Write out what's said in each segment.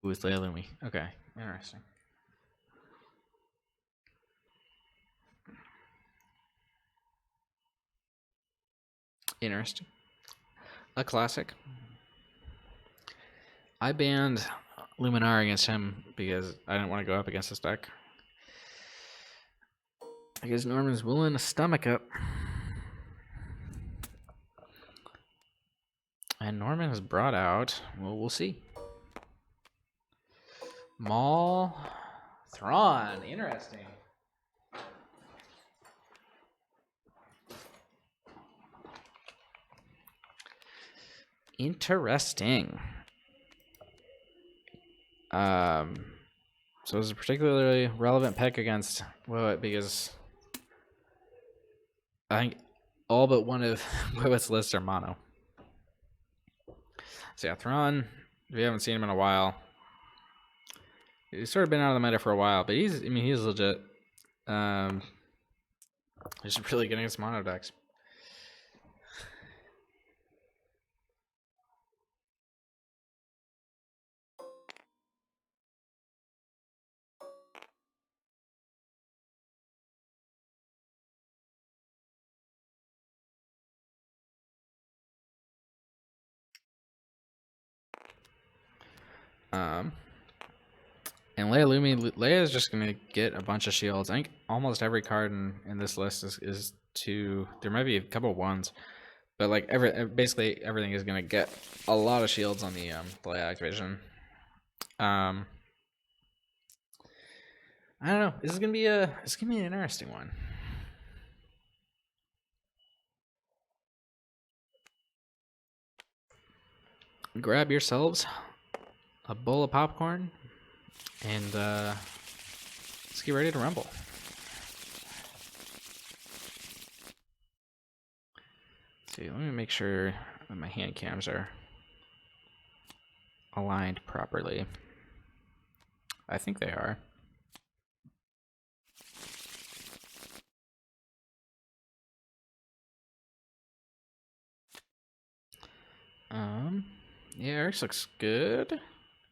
Ooh, it's Leia Lumi. Okay, interesting. Interesting. A classic. I banned Luminar against him because I didn't want to go up against this deck. I guess Norman's willing to stomach it. And Norman has brought out, well, we'll see. Maul Thrawn. Interesting. Interesting. So it's a particularly relevant pick against Wiwwt because I think all but one of Wiwwt's lists are mono. So yeah, Thrawn, if you haven't seen him in a while, he's sort of been out of the meta for a while, but he's legit. Just really good against mono decks. And Leia is just gonna get a bunch of shields. I think almost every card in this list is two. There might be a couple of ones, but like basically everything is gonna get a lot of shields on the Leia activation. I don't know. This is gonna be an interesting one. Grab yourselves a bowl of popcorn and let's get ready to rumble. Let's see, let me make sure that my hand cams are aligned properly. I think they are. Yeah, Eric's looks good.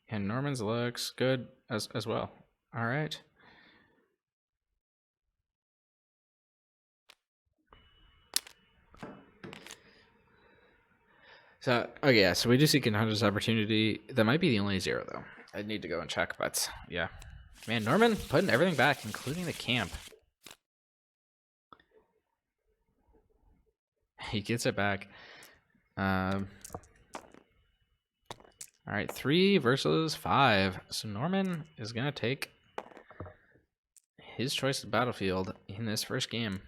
And Norman's looks good as well. All right. So, oh yeah, so we do see Contenders Opportunity. That might be the only 0, though. I'd need to go and check, but yeah. Man, Norman putting everything back, including the camp. He gets it back. All right, 3 versus 5. So Norman is going to take his choice of battlefield in this first game.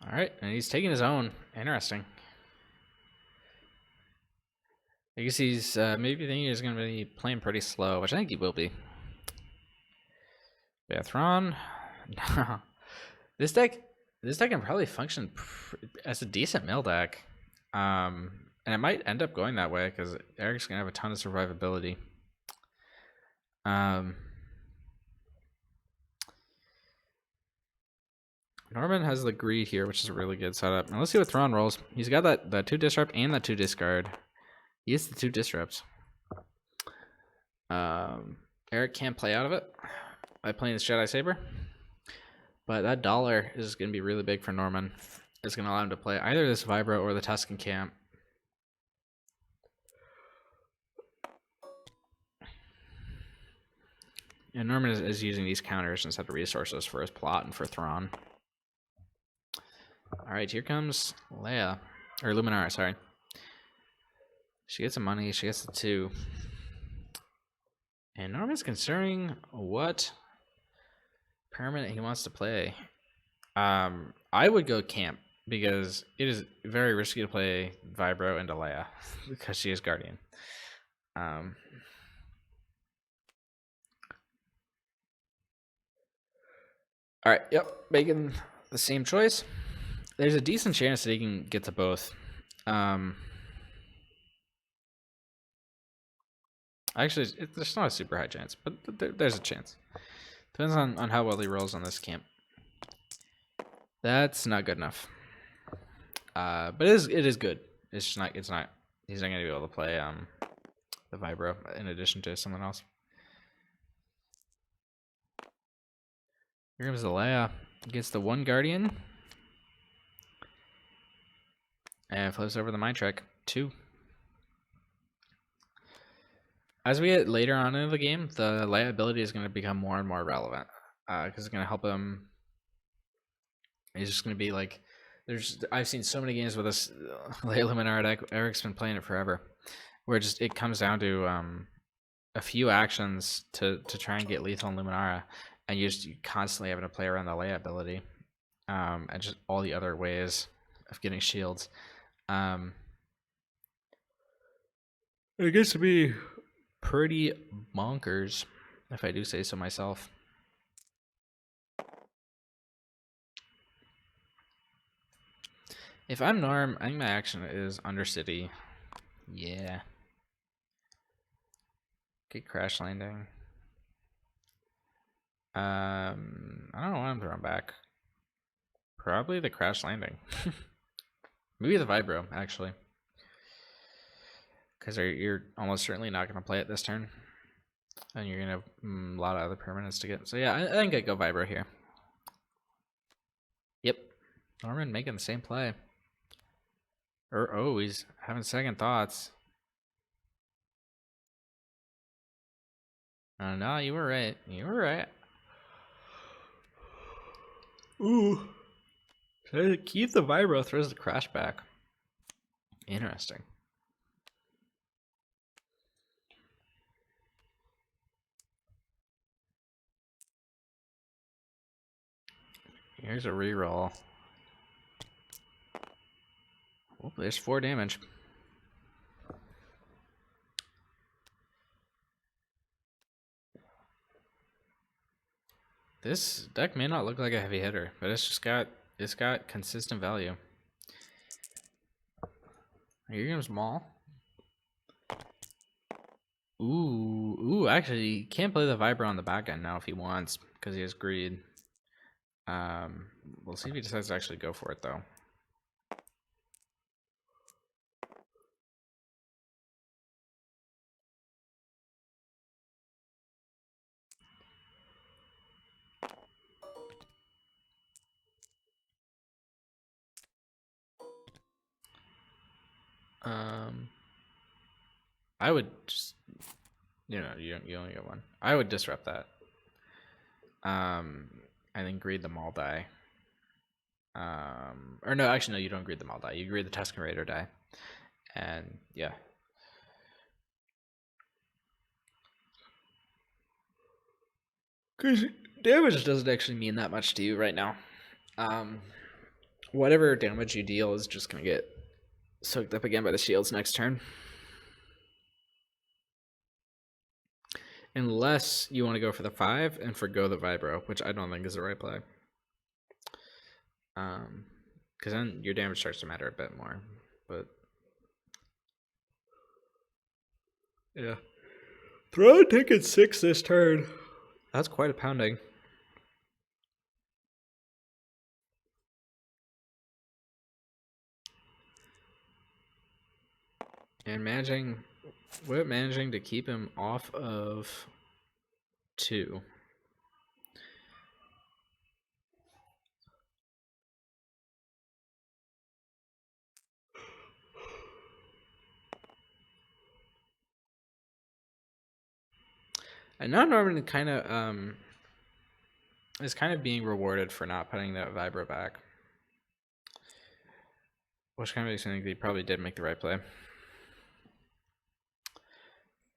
All right, and he's taking his own. Interesting. I guess he's maybe thinking he's going to be playing pretty slow, which I think he will be. Yeah, Thrawn. This deck can probably function as a decent mill deck. And it might end up going that way because Eric's going to have a ton of survivability. Norman has the greed here, which is a really good setup. Now let's see what Thrawn rolls. He's got that 2 disrupt and that 2 discard. He has the 2 disrupts. Eric can't play out of it by playing this Jedi Saber. But that dollar is going to be really big for Norman. It's going to allow him to play either this Vibro or the Tusken Camp. And Norman is using these counters instead of resources for his plot and for Thrawn. All right, here comes Leia. Or Luminara, sorry. She gets some money. She gets the 2. And Norman's considering what permanent he wants to play. I would go camp because it is very risky to play Vibro into Leia because she is Guardian. All right, yep, making the same choice. There's a decent chance that he can get to both. Actually, there's not a super high chance, but there's a chance. Depends on how well he rolls on this camp. That's not good enough. But it is good. It's just not. It's not. He's not gonna be able to play the vibro in addition to someone else. Here comes the Leia. Gets the one guardian. And flips over the mind trick. 2. As we get later on in the game, the Leia ability is going to become more and more relevant. Because it's going to help him. He's just going to be like, I've seen so many games with this Leia Luminara deck. Eric's been playing it forever, where it comes down to a few actions to try and get lethal in Luminara, and you constantly having to play around the Leia ability, and just all the other ways of getting shields. It gets to be pretty bonkers, if I do say so myself. If I'm Norm, I think my action is Undercity. Yeah. Good crash landing. I don't know what I'm throwing back. Probably the crash landing. Maybe the vibro, actually. Because you're almost certainly not going to play it this turn. And you're going to have a lot of other permanents to get. So yeah, I think I'd go vibro here. Yep. Norman making the same play. Oh, he's having second thoughts. No, you were right. You were right. Ooh. So keep the vibro, throws the crash back. Interesting. Here's a reroll. Oh, there's 4 damage. This deck may not look like a heavy hitter, but it's got consistent value. Here comes Maul. Ooh, actually, he can't play the Vibro on the back end now if he wants, because he has greed. We'll see if he decides to actually go for it, though. I would just, you only get one. I would disrupt that. I think greed the Maul die. Or no, actually, no, you don't greed the Maul die. You greed the Tusken Raider die. And yeah. Because damage doesn't actually mean that much to you right now. Whatever damage you deal is just going to get soaked up again by the shields next turn. Unless you want to go for the 5 and forgo the Vibro, which I don't think is the right play. Because then your damage starts to matter a bit more. But yeah. Throw ticket 6 this turn. That's quite a pounding. And managing to keep him off of 2. And now Norman kind of is kind of being rewarded for not putting that Vibro back. Which kind of makes me think he probably did make the right play.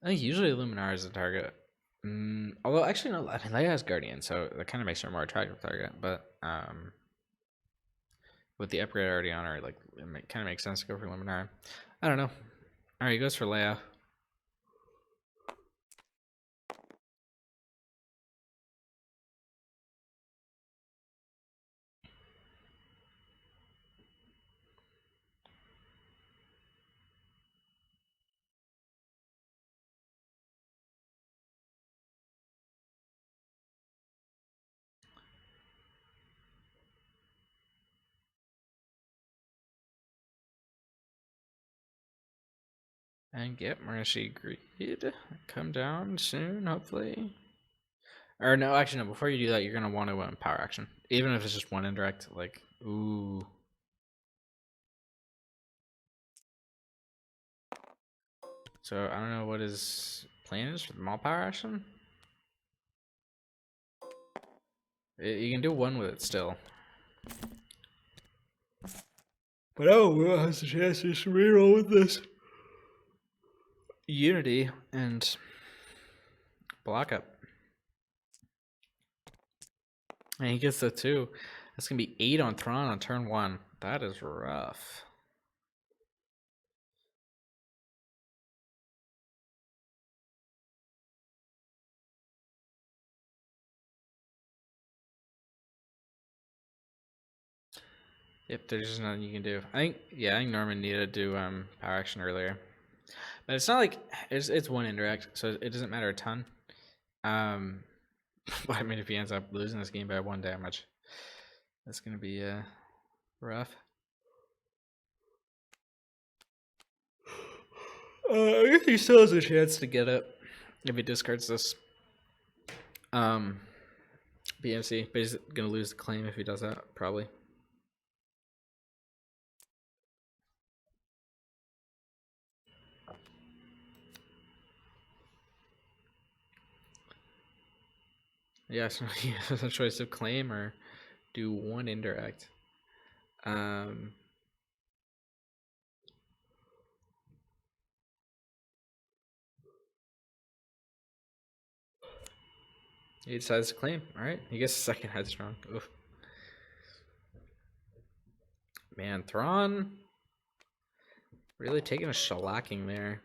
I think usually Luminar is the target. Although actually no, I mean Leia has Guardian, so that kind of makes her a more attractive target. But with the upgrade already on her, like it kind of makes sense to go for Luminar. I don't know. All right, he goes for Leia. And yep, we're gonna see greed come down soon, hopefully. Or no, actually no. Before you do that, you're gonna want to power action, even if it's just one indirect. Like, ooh. So I don't know what his plan is for the mall power action. You can do one with it still. But oh, Wiwwt has a chance to just reroll with this Unity and block up. And he gets the 2. That's gonna be 8 on Thrawn on turn 1. That is rough. Yep, there's just nothing you can do. I think Norman needed to do power action earlier. But it's not like it's one indirect, so it doesn't matter a ton. But I mean, if he ends up losing this game by 1 damage, that's gonna be rough. I guess he still has a chance to get it if he discards this BMC, but he's gonna lose the claim if he does that, probably. Yeah, so he has a choice of claim or do 1 indirect. He decides to claim. All right, he gets a second headstrong. Oof. Man, Thrawn really taking a shellacking there.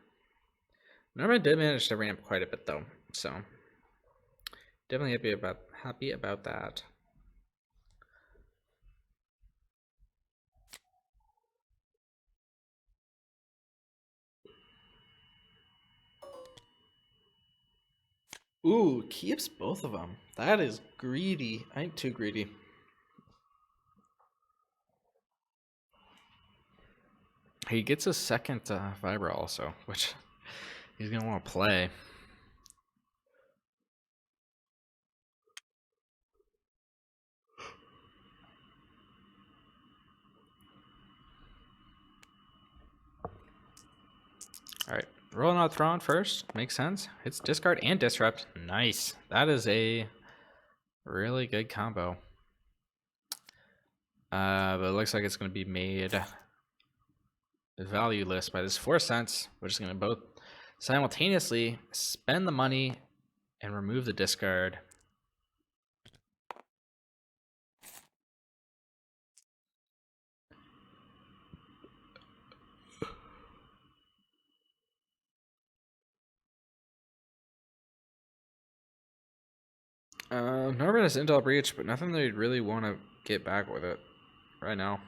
Norman did manage to ramp quite a bit though, so definitely happy about that. Ooh, keeps both of them. That is greedy. I think too greedy. He gets a second Vibra also, which he's gonna want to play. All right, rolling out Thrawn first. Makes sense. It's discard and disrupt. Nice. That is a really good combo. But it looks like it's going to be made valueless by this 4 cents. We're just going to both simultaneously spend the money and remove the discard. Norman has Intel Breach, but nothing they'd really want to get back with it right now.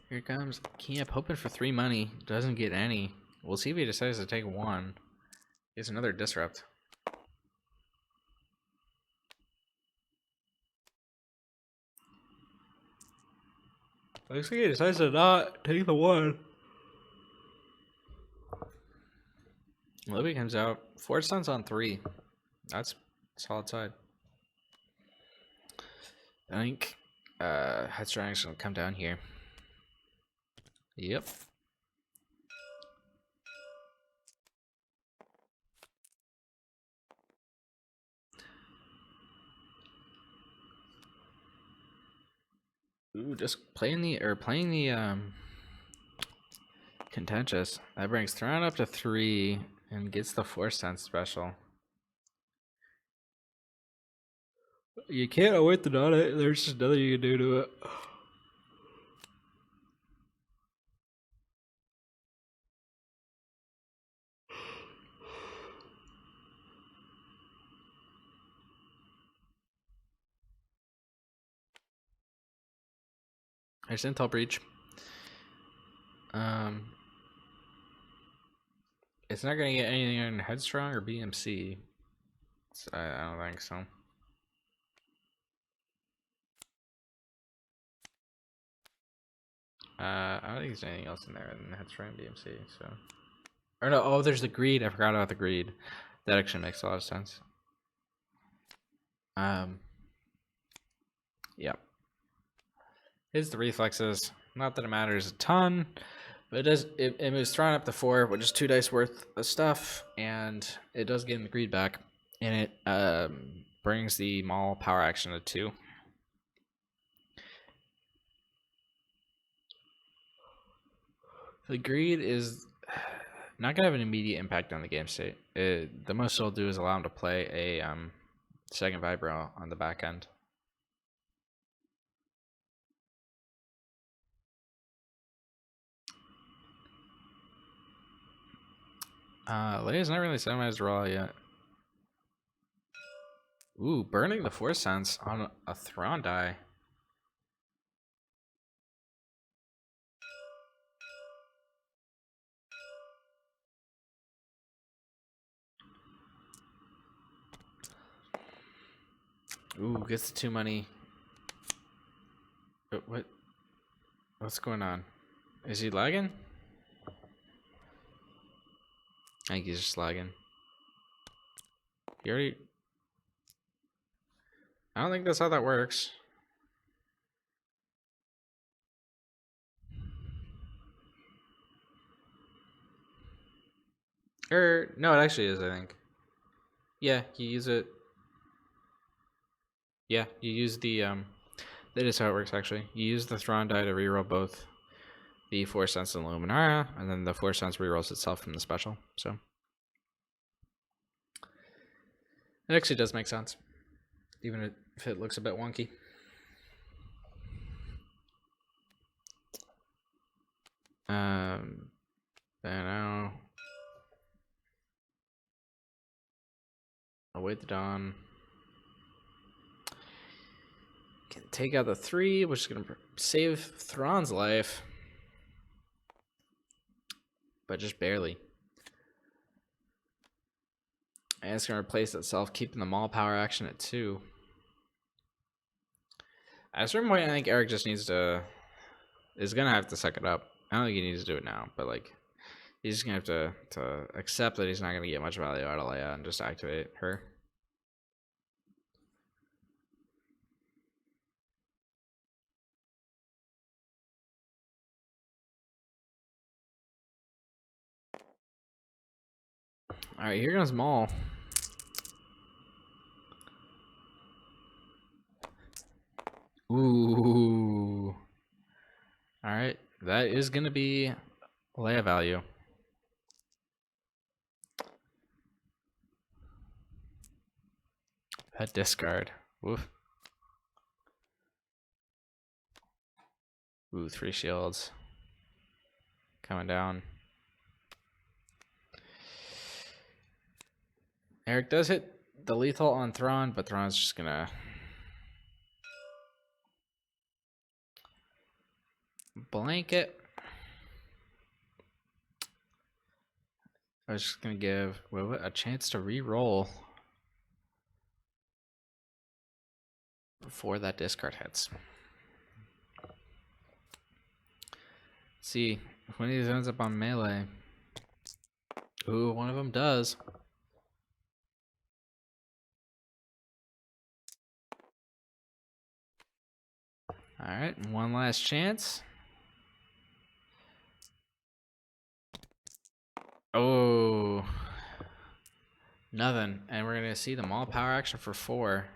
Here comes Camp, hoping for 3 money. Doesn't get any. We'll see if he decides to take 1. Gets another disrupt. Looks like he decides to not take the 1. Libby comes out. 4 cents on 3. That's solid side. I think Headstrong is going to come down here. Yep. Ooh, just playing the contentious. That brings Thrawn up to 3 and gets the 4 cents special. You can't avoid the not it. There's just nothing you can do to it. There's Intel Breach. It's not gonna get anything on Headstrong or BMC. So I don't think so. I don't think there's anything else in there than the Headstrong BMC. So, or no, oh, there's the greed. I forgot about the greed. That actually makes a lot of sense. Yep. Here's the reflexes. Not that it matters a ton, but it does. It moves Thrawn up to 4, which is 2 dice worth of stuff, and it does get him the greed back, and it brings the Maul power action to 2. The greed is not gonna have an immediate impact on the game state. The most it'll do is allow him to play a second vibro on the back end. Leia's not really summonized raw yet. Ooh, burning the Force Sense on a Thrawn die. Ooh, gets the 2 money. What's going on? Is he lagging? I think he's just lagging. He already... I don't think that's how that works. No, it actually is, I think. Yeah, you use it. Yeah, you use the, that is how it works, actually. You use the Thrawn die to reroll both the Force Sense and Luminara, and then the Force Sense rerolls itself from the special, so. It actually does make sense, even if it looks a bit wonky. Now, await the dawn. Can take out the 3, which is going to save Thrawn's life, but just barely. And it's going to replace itself, keeping the Maul power action at 2. At a certain point, I think Eric just needs to... is going to have to suck it up. I don't think he needs to do it now, but like, he's just going to have to accept that he's not going to get much value out of Leia and just activate her. Alright, here goes Maul. Ooh. Alright, that is going to be Leia value. That discard. Woof. Ooh, 3 shields. Coming down. Eric does hit the lethal on Thrawn, but Thrawn's just gonna blanket. I was just gonna give Wiwwt a chance to re-roll before that discard hits. Let's see if one of these ends up on melee. Ooh, one of them does. Alright, one last chance. Oh, nothing. And we're gonna see the Maul power action for 4.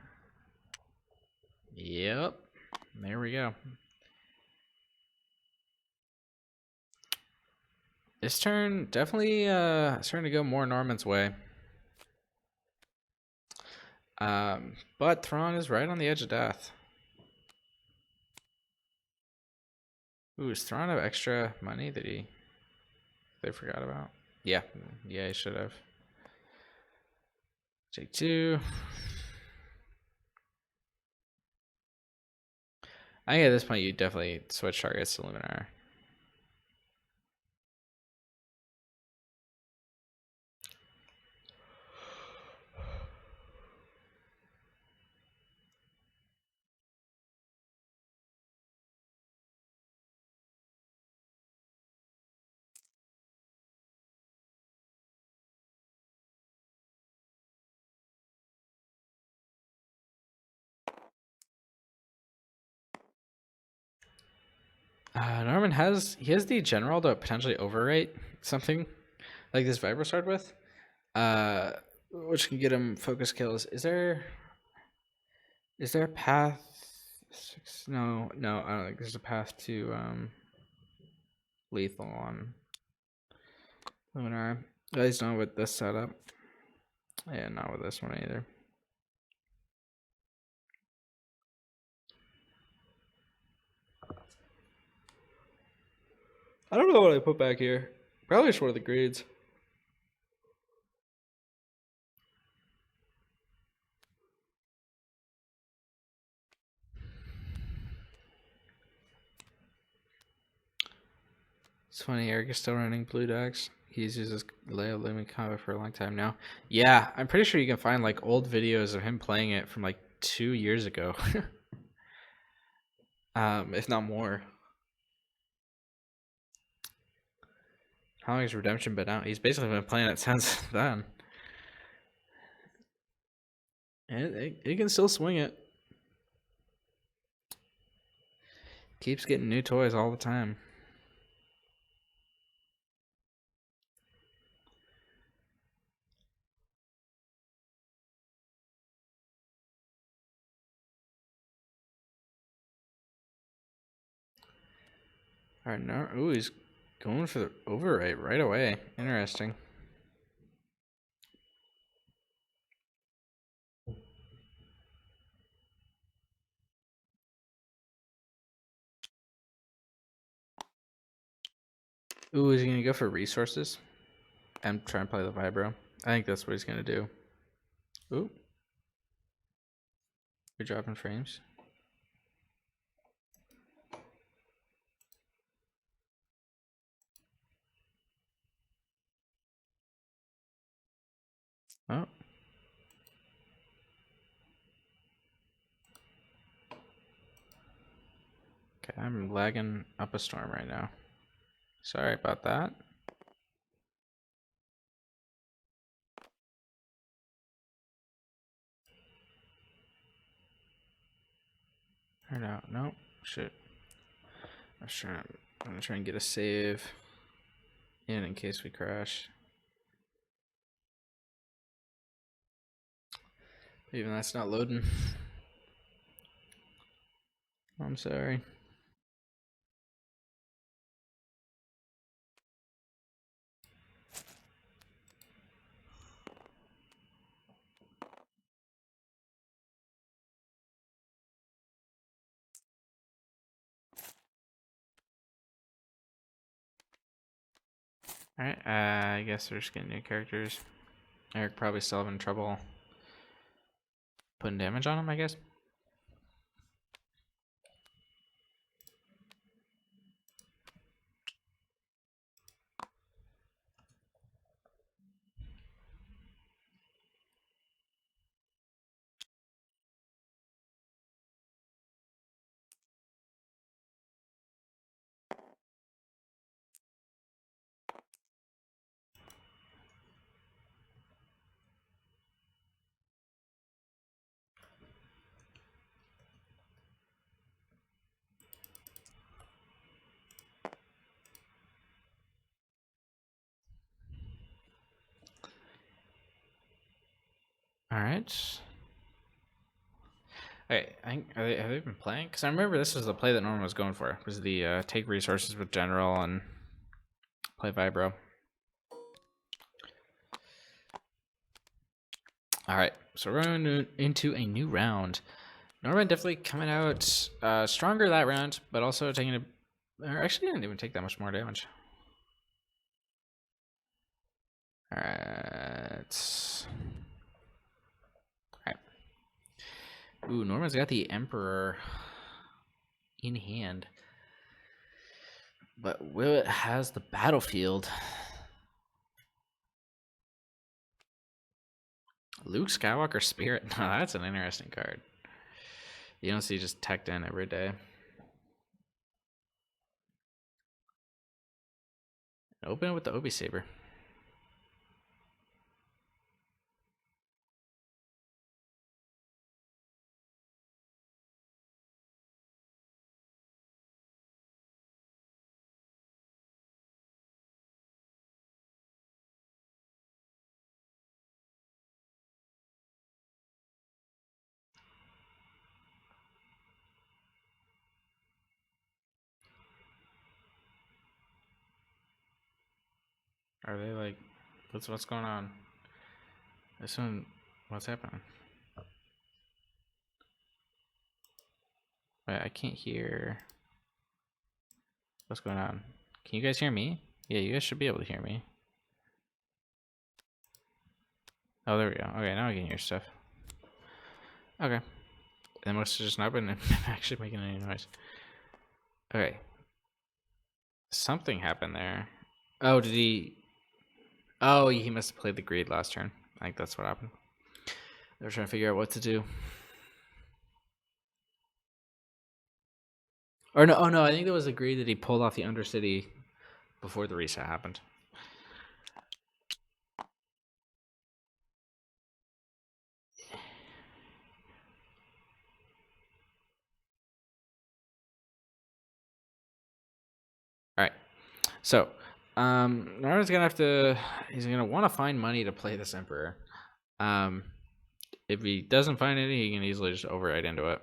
Yep, there we go. This turn definitely starting to go more Norman's way. But Thrawn is right on the edge of death. Ooh, does Thrawn have extra money that they forgot about? Yeah, he should have. Take 2. I think at this point you definitely switch targets to Luminar. Norman has the general to potentially overrate something like this Vibro Sword with, which can get him focus kills. Is there a path? No, I don't think there's a path to lethal on Luminar. At least not with this setup. Yeah, not with this one either. I don't know what I put back here. Probably just one of the grades. It's funny, Eric is still running blue decks. He's used his Leia Lumen combo for a long time now. Yeah, I'm pretty sure you can find like old videos of him playing it from like 2 years ago. If not more. How long has Redemption been out? He's basically been playing it since then. And it can still swing it. Keeps getting new toys all the time. Alright, no. Ooh, he's going for the override right away. Interesting. Ooh, is he gonna go for resources? And try and play the Vibro? I think that's what he's gonna do. Ooh. We're dropping frames. Oh. Okay, I'm lagging up a storm right now. Sorry about that. Or no, no, shit. I'm gonna try and get a save in case we crash. Even that's not loading. I'm sorry. Alright, I guess we're just getting new characters. Eric probably still having trouble putting damage on him, I guess. Alright. Hey, have they been playing? Because I remember this was the play that Norman was going for. Was the take resources with General and play Vibro. Alright, so we're going into a new round. Norman definitely coming out stronger that round, but also taking a... Or actually, didn't even take that much more damage. Alright. Alright. Ooh, Norman's got the Emperor in hand. But Wiwwt has the battlefield. Luke Skywalker Spirit. No, that's an interesting card. You don't see just teched in every day. Open it with the Obi Saber. Are they like, what's going on? This one, what's happening? Wait, I can't hear. What's going on? Can you guys hear me? Yeah, you guys should be able to hear me. Oh, there we go. Okay, now I can hear stuff. Okay. It must have just not been actually making any noise. Okay. Something happened there. Oh, did he... Oh, he must have played the greed last turn. I think that's what happened. They were trying to figure out what to do. Or no, oh no, I think there was a greed that he pulled off the Undercity before the reset happened. Alright. So, Naruto's gonna have to... He's gonna want to find money to play this Emperor. If he doesn't find any, he can easily just override into it.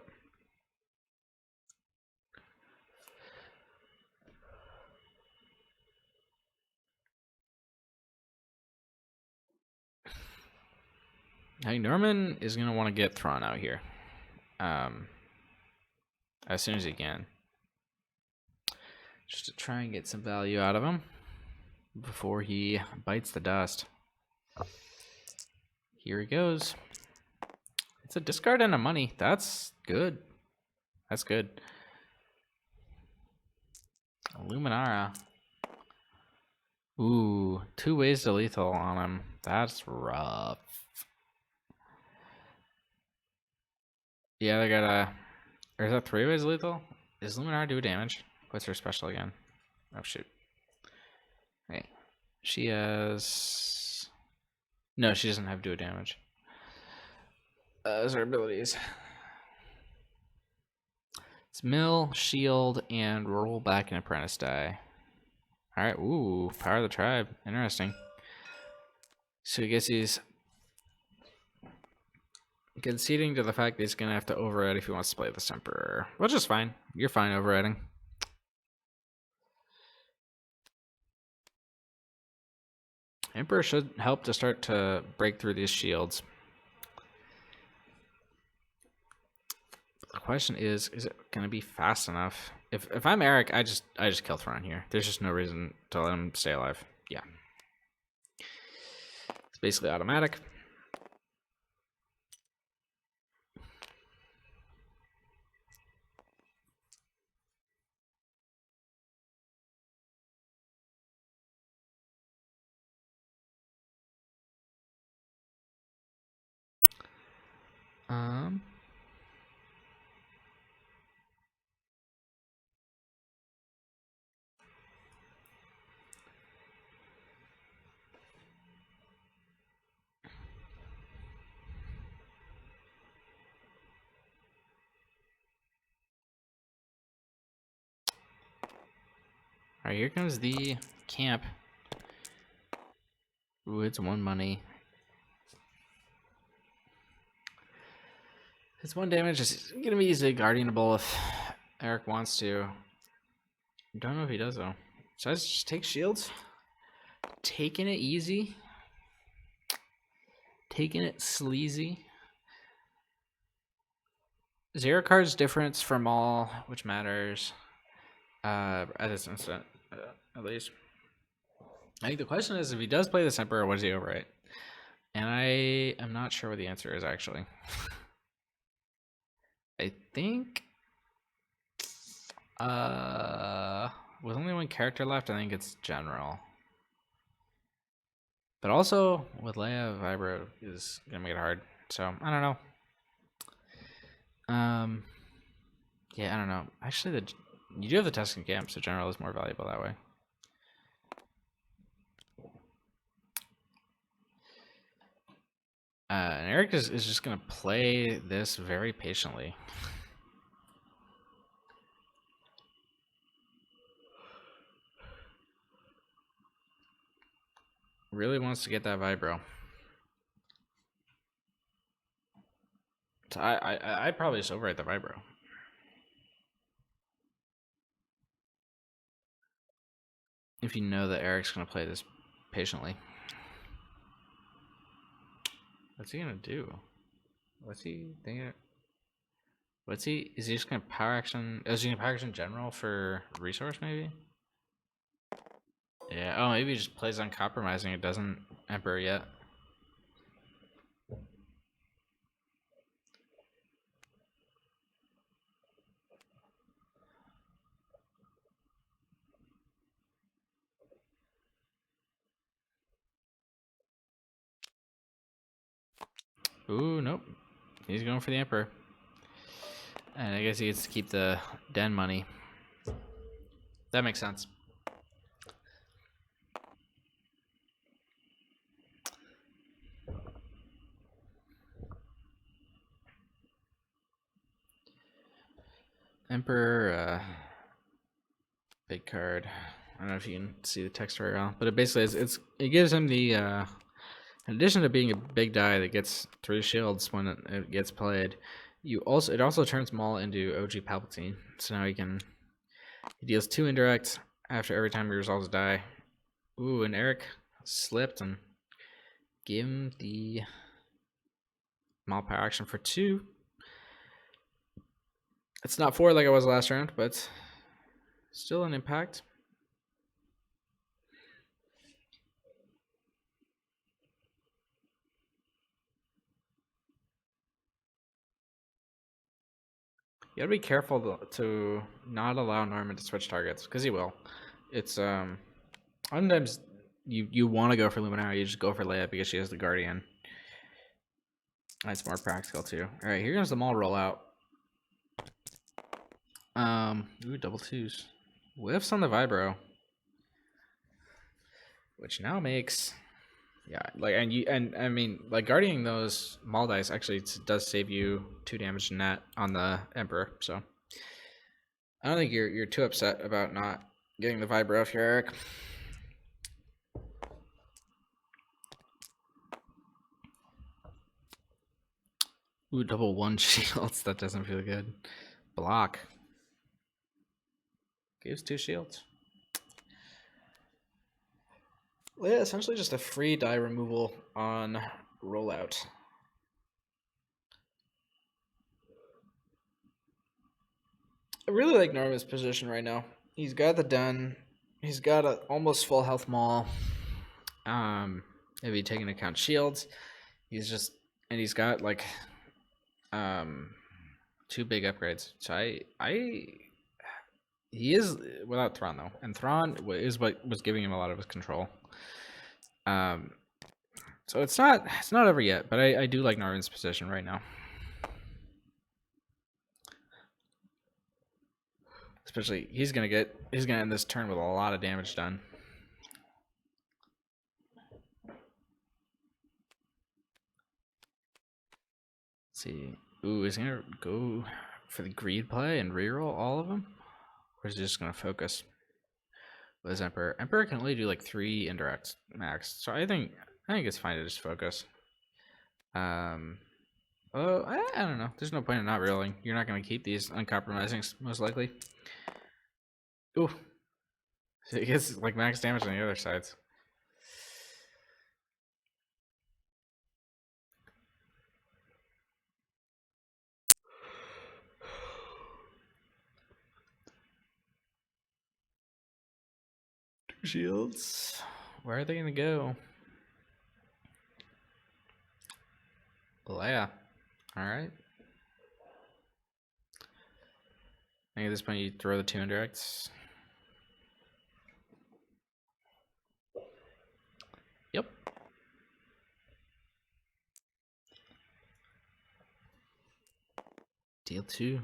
I think Norman is going to want to get Thrawn out here. As soon as he can. Just to try and get some value out of him before he bites the dust. Here he goes. It's a discard and a money. That's good. That's good. Luminara. Ooh, 2 ways to lethal on him. That's rough. Yeah, they got a... Or is that 3 ways lethal? Does Luminara do damage? What's her special again? Oh, shoot. Hey. She has... No, she doesn't have do damage. Those are abilities. It's mill, shield, and roll back an apprentice die. Alright, ooh, power of the tribe. Interesting. So I guess he's conceding to the fact that he's going to have to override if he wants to play this Emperor. Which is fine. You're fine overriding. Emperor should help to start to break through these shields. The question is it going to be fast enough? If I'm Eric, I just kill Thrawn here. There's just no reason to let him stay alive. Yeah. It's basically automatic. Alright, here comes the camp. Ooh, it's 1 money. It's 1 damage. It's gonna be easily guardianable if Eric wants to. Don't know if he does though. So I just take shields. Taking it easy. Taking it sleazy. 0 cards difference from all, which matters. At this instant, at least. I think the question is, if he does play this Emperor, what does he overwrite? And I am not sure what the answer is, actually. I think... with only 1 character left, I think it's General. But also, with Leia, Vibro is going to make it hard. So, I don't know. Yeah, I don't know. Actually, you do have the Tusken Camp, so General is more valuable that way. And Eric is just going to play this very patiently. Really wants to get that Vibro. So I probably just overwrite the Vibro. If you know that Eric's going to play this patiently. What's he gonna do? What's he thinking? What's he? Is he just gonna power action? Is he gonna power action general for resource maybe? Yeah. Oh, maybe he just plays on compromising. It doesn't Emperor yet. Ooh, nope. He's going for the Emperor. And I guess he gets to keep the den money. That makes sense. Emperor, big card. I don't know if you can see the text very well, but it basically it gives him the in addition to being a big die that gets 3 shields when it gets played, it also turns Maul into OG Palpatine. So now he deals 2 indirects after every time he resolves a die. Ooh, and Eric slipped and gave him the Maul power action for 2. It's not 4 like it was last round, but still an impact. You gotta be careful to not allow Norman to switch targets, because he will. It's sometimes you want to go for Luminara, you just go for Leia because she has the Guardian. That's more practical too. All right, here goes the Maul rollout. Ooh, double 2s. Whiffs on the Vibro, which now makes, yeah, like, and I mean, like, guarding those Maul dice actually does save you 2 damage net on the Emperor. So I don't think you're too upset about not getting the Vibro if you're Eric. Ooh, double 1 shields. That doesn't feel good. Block. Gives 2 shields. Well, yeah, essentially just a free die removal on rollout. I really like Norma's position right now. He's got the den. He's got a almost full health Maul. If you take into account shields, he's got like 2 big upgrades. So he is without Thrawn though, and Thrawn is what was giving him a lot of his control. So it's not over yet, but I do like Norman's position right now. Especially he's gonna end this turn with a lot of damage done. Let's see. Ooh, is he gonna go for the greed play and reroll all of them? Or is he just gonna focus with his Emperor? Emperor can only do like 3 indirects max. So I think it's fine to just focus. Oh, I don't know. There's no point in not rerolling. You're not gonna keep these uncompromising, most likely. Ooh. So he gets like max damage on the other sides. Shields. Where are they gonna go? Leia. Alright. I think at this point you throw the 2 indirects. Yep. Deal 2.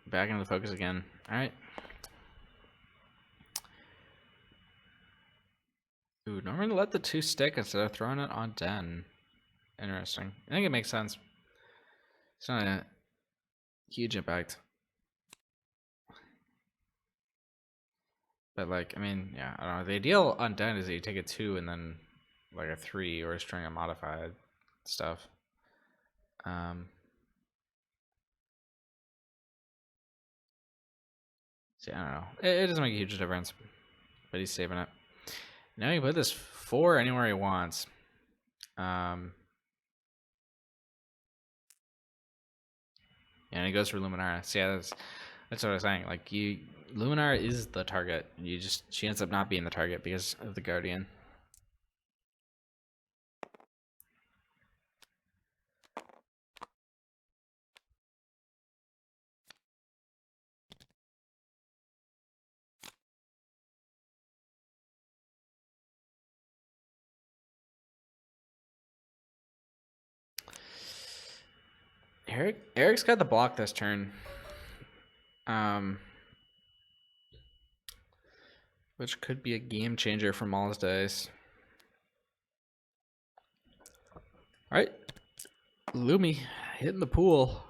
back into the focus again. All right. Ooh, Norman let the 2 stick instead of throwing it on Den. Interesting. I think it makes sense. It's not a huge impact. But, like, I mean, yeah, I don't know. The ideal on Den is that you take a 2 and then, like, a 3 or a string of modified stuff. See, I don't know. It doesn't make a huge difference, but he's saving it. Now he can put this 4 anywhere he wants. And he goes for Luminara. So yeah, that's what I was saying. Like, Luminara is the target. She ends up not being the target because of the Guardian. Eric's got the block this turn. Which could be a game changer for Maul's dice. Alright. Lumi hitting the pool.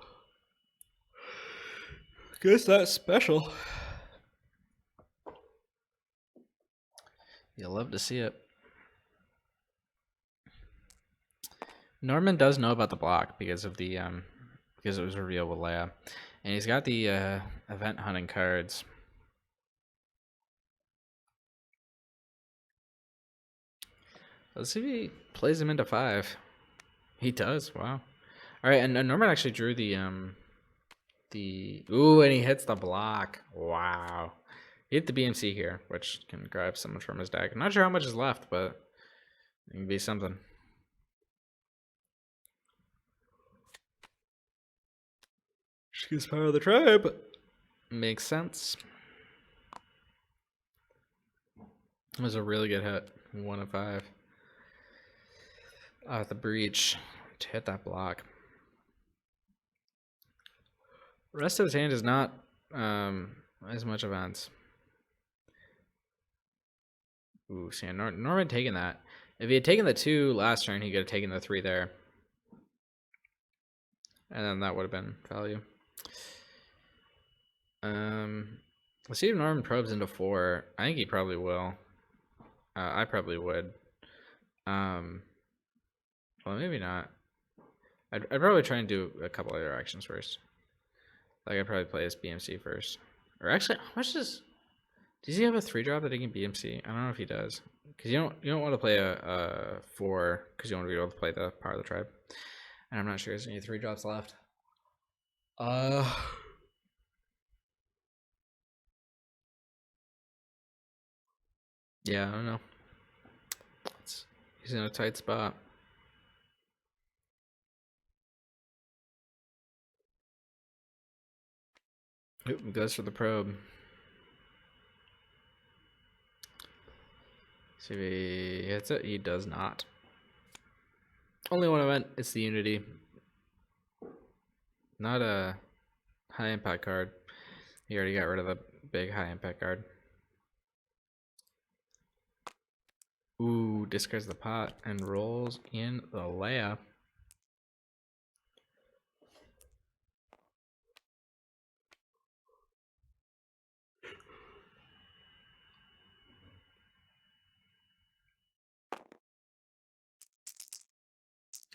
Guess that's special. You'll love to see it. Norman does know about the block because of the because it was revealed with Leia. And he's got the event hunting cards. Let's see if he plays him into 5. He does. Wow. All right, and Norman actually drew the ooh, and he hits the block. Wow. He hit the BMC here, which can grab so much from his deck. I'm not sure how much is left, but it can be something. She's part of the tribe. Makes sense. It was a really good hit. 1 of 5. The breach to hit that block. The rest of his hand is not as much events. Ooh, see, Norman taking that. If he had taken the 2 last turn, he could have taken the 3 there. And then that would have been value. Let's see if Norman probes into 4. I think he probably will. I probably would. Well, maybe not. I'd probably try and do a couple other actions first. Like, I'd probably play his BMC first. Or actually, how much does he have a 3-drop that he can BMC? I don't know if he does. Because you don't want to play a 4 because you want to be able to play the Power of the Tribe. And I'm not sure there's any 3-drops left. Yeah, I don't know. He's in a tight spot. Oop, he goes for the probe. See if he hits it. He does not. Only one event. It's the Unity. Not a high impact card. He already got rid of the big high impact card. Ooh, discards the pot and rolls in the Leia.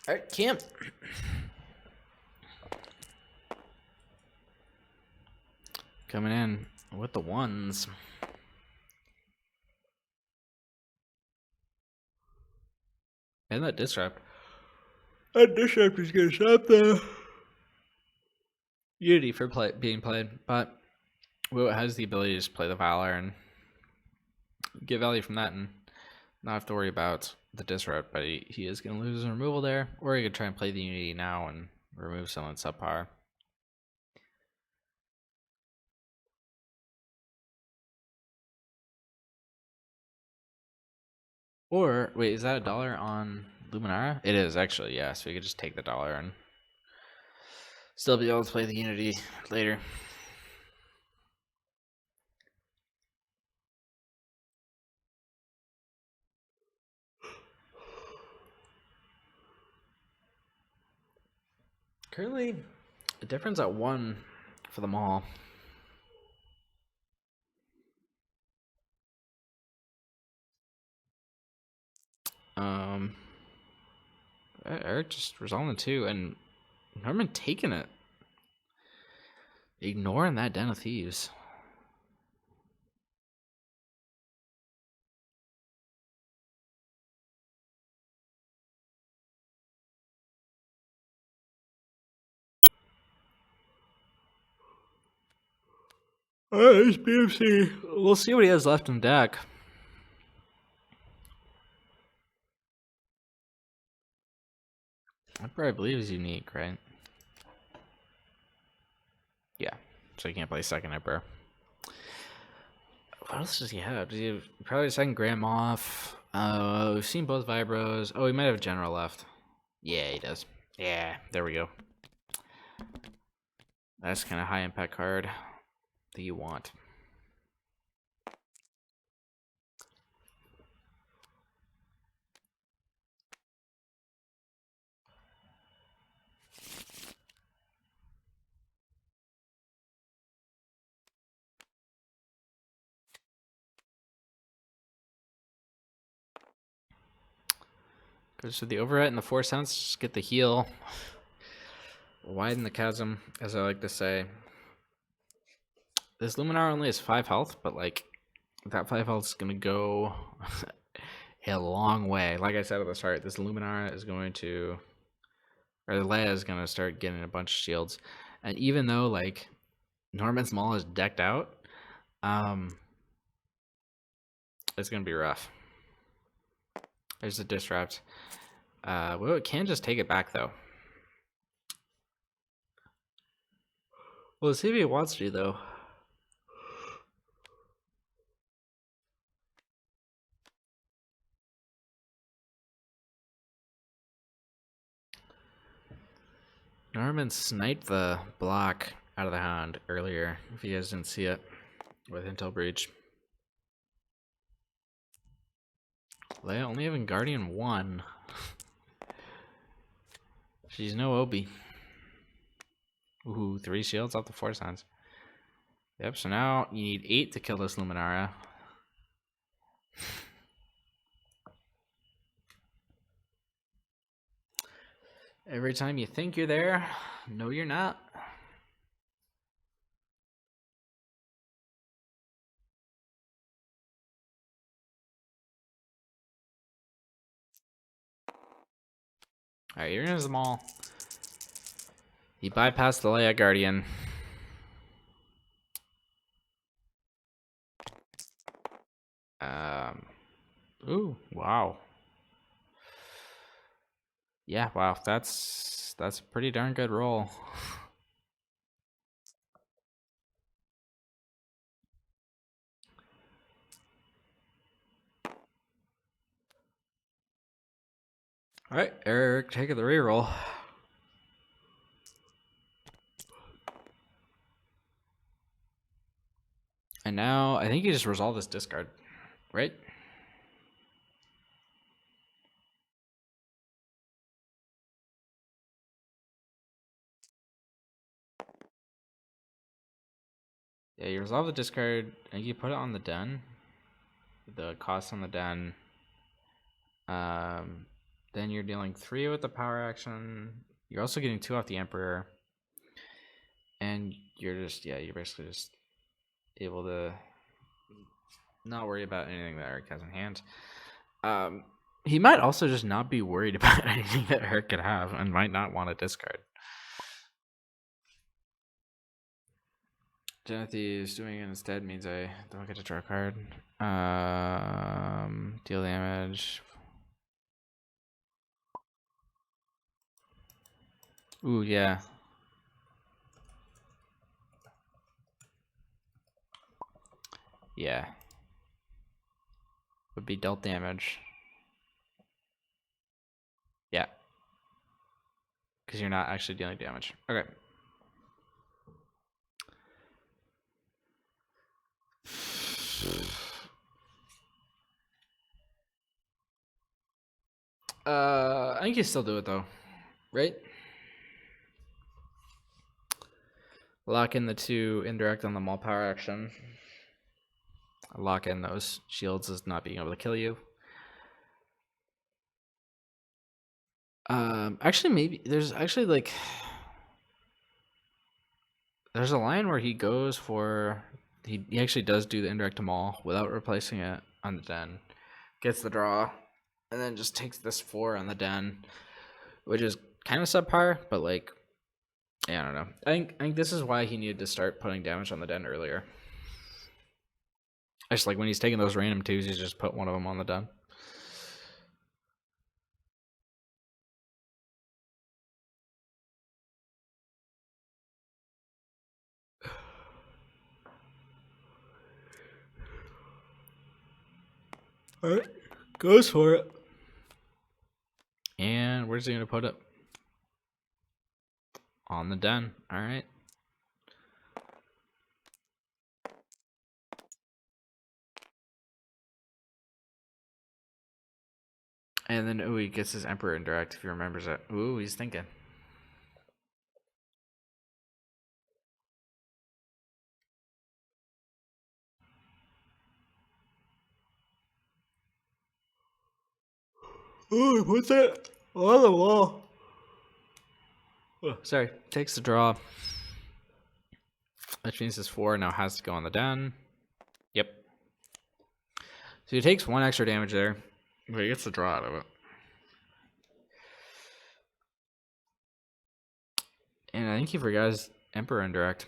All right, Camp. Coming in with the 1s. And that disrupt. That disrupt is going to stop the Unity for being played. But Wiwwt has the ability to just play the Valor and get value from that and not have to worry about the disrupt. But he is going to lose his removal there. Or he could try and play the Unity now and remove someone subpar. Or, wait, is that $1 on Luminara? It is, actually, yeah. So we could just take the $1 and still be able to play the Unity later. Currently, the difference at 1 for them all. Eric just resolving 2, and Norman taking it. Ignoring that Den of Thieves. Alright, BMC. We'll see what he has left in deck. Emperor, I believe, is unique, right? Yeah. So you can't play second Emperor. What else does he have? Does he have probably second Grand Moff? We've seen both Vibros. Oh, he might have General left. Yeah, he does. Yeah, there we go. That's kind of high impact card that you want. Goes to the overhead and the 4 cents. Just get the heal. Widen the chasm, as I like to say. This Luminar only has 5 health, but like that 5 health is gonna go a long way. Like I said at the start, this Luminar is going to, or Leia is gonna start getting a bunch of shields, and even though like Norman's Maul is decked out, it's gonna be rough. There's a disrupt. Well, it can just take it back though. Well, let's see if he wants to though. Norman sniped the block out of the hand earlier, if you guys didn't see it, with Intel Breach. Leia only having Guardian 1. She's no Obi. Ooh, 3 shields off the 4 signs. Yep, so now you need 8 to kill this Luminaria. Every time you think you're there, no you're not. Alright, you're in the mall. He bypassed the Leia Guardian. Ooh, wow. Yeah, wow, that's a pretty darn good roll. Alright, Eric, take the reroll. And now I think you just resolve this discard, right? Yeah, you resolve the discard and you put it on the den. The cost on the den. Then you're dealing 3 with the power action. You're also getting 2 off the Emperor. And you're just, yeah, you're basically just able to not worry about anything that Eric has in hand. He might also just not be worried about anything that Eric could have and might not want to discard. Jonathan's doing it instead means I don't get to draw a card. Deal damage. Ooh, yeah. Yeah. Would be dealt damage. Yeah. Because you're not actually dealing damage. Okay. I think you still do it though, right? Lock in the 2 indirect on the maul power action. Lock in those shields as not being able to kill you. Actually, maybe there's actually like there's a line where he goes for he actually does do the indirect to maul without replacing it on the den, gets the draw, and then just takes this 4 on the den, which is kind of subpar, but like yeah, I don't know. I think this is why he needed to start putting damage on the den earlier. Just like when he's taking those random 2s, he's just put one of them on the den. Alright, goes for it. And where's he gonna put it? On the den. Alright. And then, ooh, he gets his Emperor indirect if he remembers it. Ooh, he's thinking. Ooh, what's that? On the wall. Oh, sorry. Takes the draw. Which means his 4 now has to go on the den. Yep. So he takes 1 extra damage there, but he gets the draw out of it. And I think he forgot his Emperor indirect.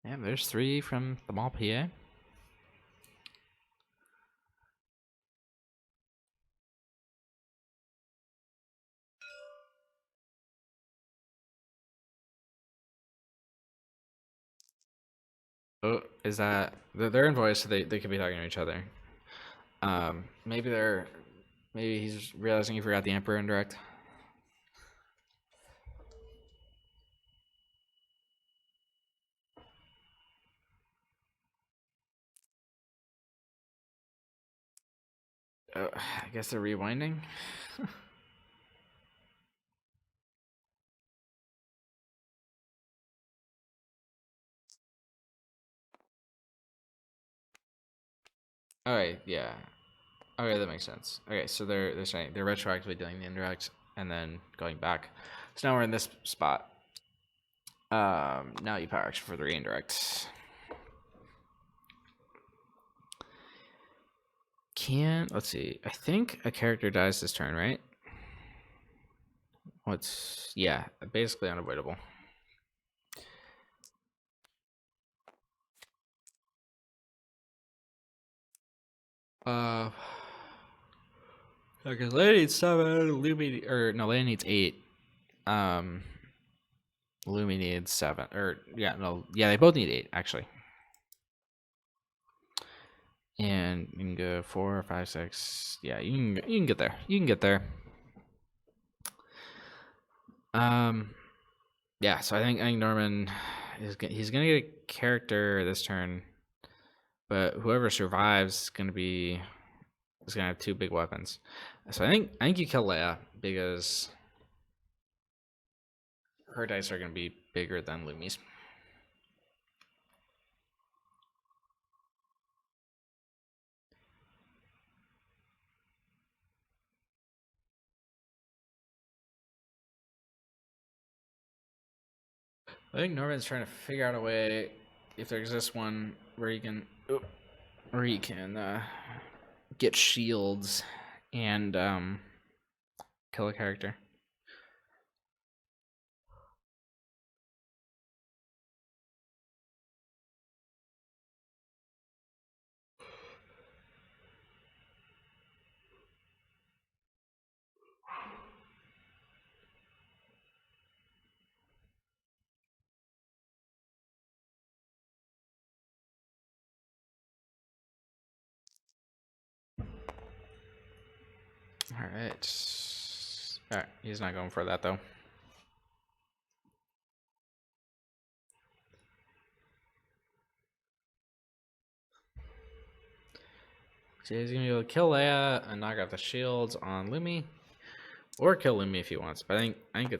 Yeah, there's 3 from the Mall PA. Oh, is that they're in voice, so they could be talking to each other. Maybe he's realizing he forgot the Emperor indirect. I guess they're rewinding. All right, yeah. Okay, that makes sense. Okay, so they're saying they're retroactively doing the indirect and then going back. So now we're in this spot. Now you power action for the indirect. Let's see. I think a character dies this turn, right? Yeah, basically unavoidable. Okay, Leia needs 7, Leia needs 8. Lumi needs 7. They both need 8, actually. And you can go 4, 5, 6. Yeah, you can get there. You can get there. Yeah, so I think Norman he's gonna get a character this turn, but whoever survives is gonna have 2 big weapons. So I think you kill Leia because her dice are gonna be bigger than Lumi's. I think Norman's trying to figure out a way, if there exists one, where he can get shields and kill a character. All right, he's not going for that though. So he's gonna be able to kill Leia and knock out the shields on Lumi, or kill Lumi if he wants. But I think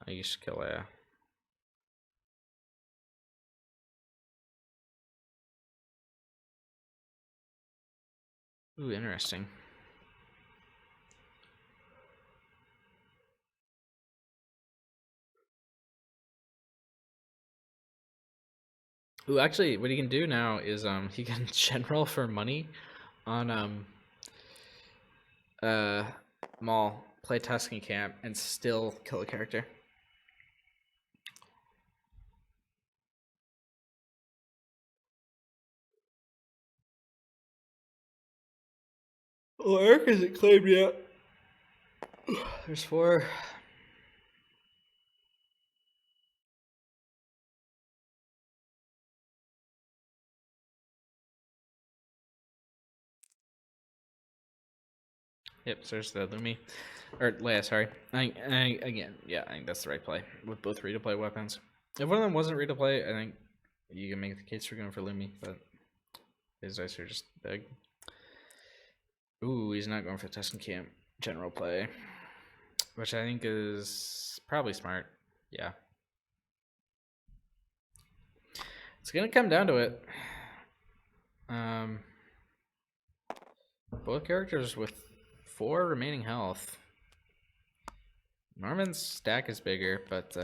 you should kill Leia. Ooh, interesting. Ooh, actually, what he can do now is he can general for money on Maul, play Tusken Camp, and still kill a character. Oh, Eric isn't claimed yet. There's 4. Yep, so there's the Lumi. Or Leia, sorry. Again, yeah, I think that's the right play. With both free-to-play weapons. If one of them wasn't free-to-play, I think you can make the case for going for Lumi, but his dice are just big. Ooh, he's not going for Tusken Camp general play. Which I think is probably smart. Yeah. It's gonna come down to it. Both characters with 4 remaining health. Norman's stack is bigger, but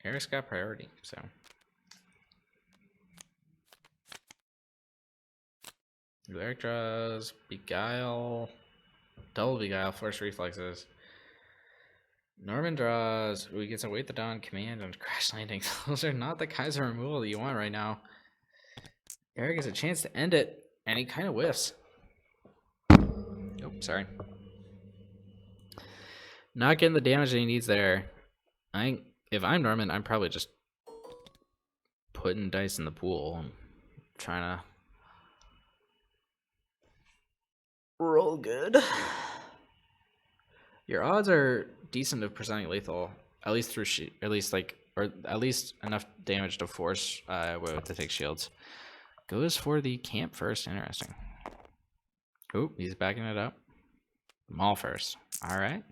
Eric's got priority, so. Eric draws Beguile, double Beguile, Force Reflexes. Norman draws, he gets Await the Dawn, Command, and Crash Landing. Those are not the kinds of removal that you want right now. Eric has a chance to end it, and he kind of whiffs. Oh, sorry. Not getting the damage that he needs there. If I'm Norman, I'm probably just putting dice in the pool and trying to roll good. Your odds are decent of presenting lethal, at least through or at least enough damage to force Wiwwt to take shields. Goes for the camp first. Interesting. Oop, he's backing it up. Maul first. All right.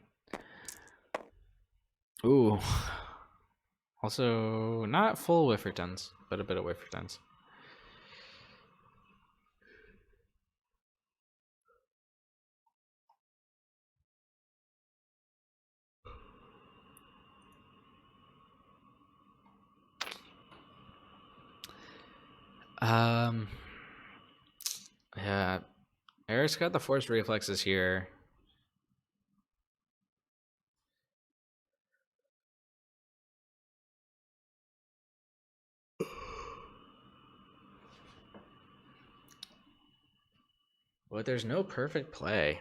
Ooh. Also, not full Wiwwtons, but a bit of Wiwwtons. Yeah, Eric's got the force reflexes here. But there's no perfect play.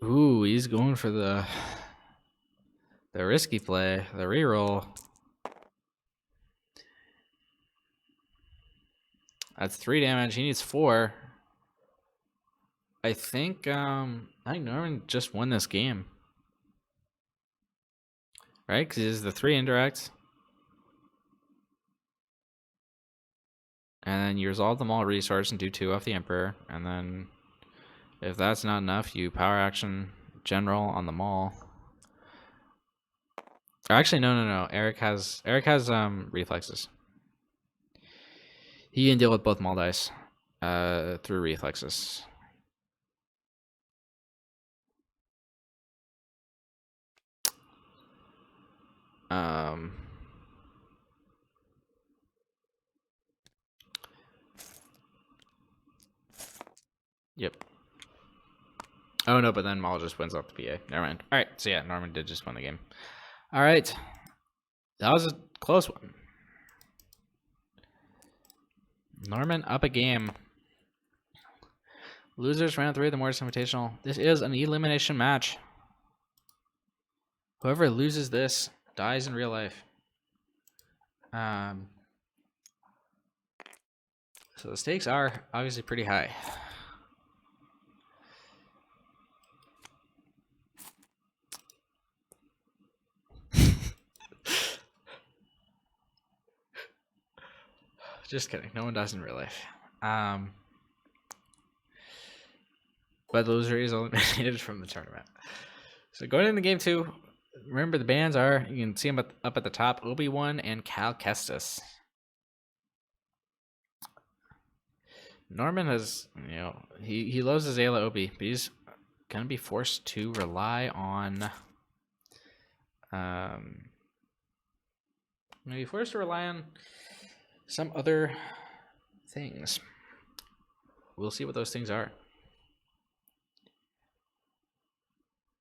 Ooh, he's going for the risky play, the reroll. That's 3 damage. He needs 4. I think Norman just won this game. Right? Because he has the 3 indirects. And then you resolve them all resource and do 2 off the Emperor. And then if that's not enough, you power action general on the Maul. Actually, no. Eric has reflexes. He can deal with both Maul dice through reflexes. Yep. Oh no, but then Maul just wins off the PA. Never mind. All right, so yeah, Norman did just win the game. All right, that was a close one. Norman up a game. Losers round 3 of the Mortis Invitational. This is an elimination match. Whoever loses this dies in real life. So the stakes are obviously pretty high. Just kidding. No one does in real life. But loser is eliminated from the tournament. So going into game 2, remember the bands are, you can see them up at the top, Obi-Wan and Cal Kestis. Norman has, he loves his Ayla Obi, but he's going to be forced to rely on, maybe forced to rely on some other things. We'll see what those things are.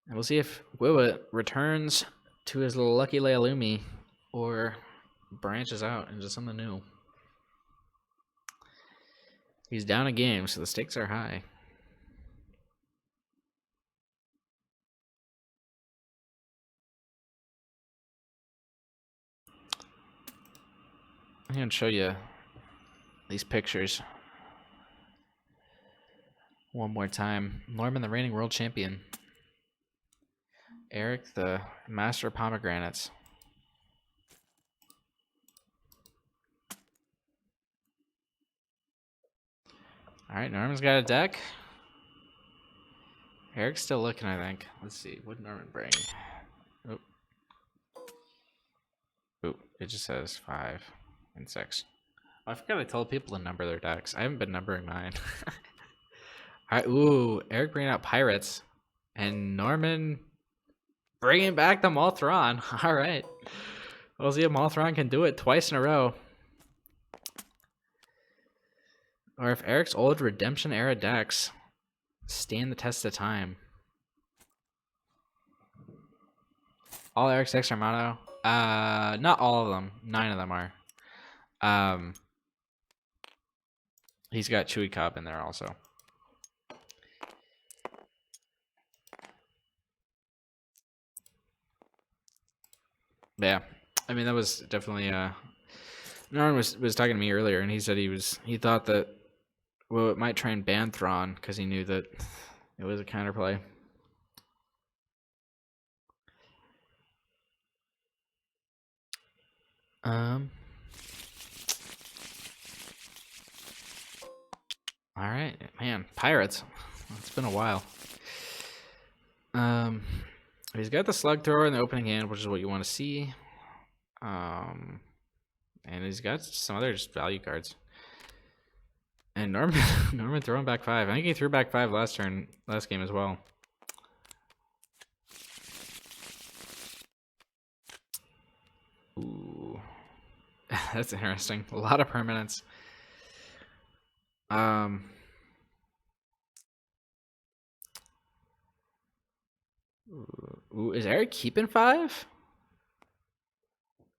And we'll see if Wiwwt returns to his lucky Leilumi or branches out into something new. He's down a game, so the stakes are high. I'm going to show you these pictures one more time. Norman, the reigning world champion. Eric, the master of pomegranates. All right, Norman's got a deck. Eric's still looking, I think. Let's see. What did Norman bring? Oh. Ooh, it just says 5 and 6. Oh, I forgot I told people to number their decks. I haven't been numbering mine. All right, ooh, Eric bringing out Pirates. And Norman bringing back the Molthron. All right. We'll see if Molthron can do it twice in a row. Or if Eric's old Redemption era decks stand the test of time. All Eric's decks are mono. Not all of them. 9 of them are. He's got Chewy Cobb in there also. But yeah, I mean that was definitely Norman was talking to me earlier, and he said he thought that it might try and ban Thrawn because he knew that it was a counterplay. All right, man, Pirates. It's been a while. He's got the Slug Thrower in the opening hand, which is what you want to see. And he's got some other just value cards. And Norman throwing back 5. I think he threw back 5 last game as well. Ooh, that's interesting. A lot of permanents. Ooh, is Eric keeping 5?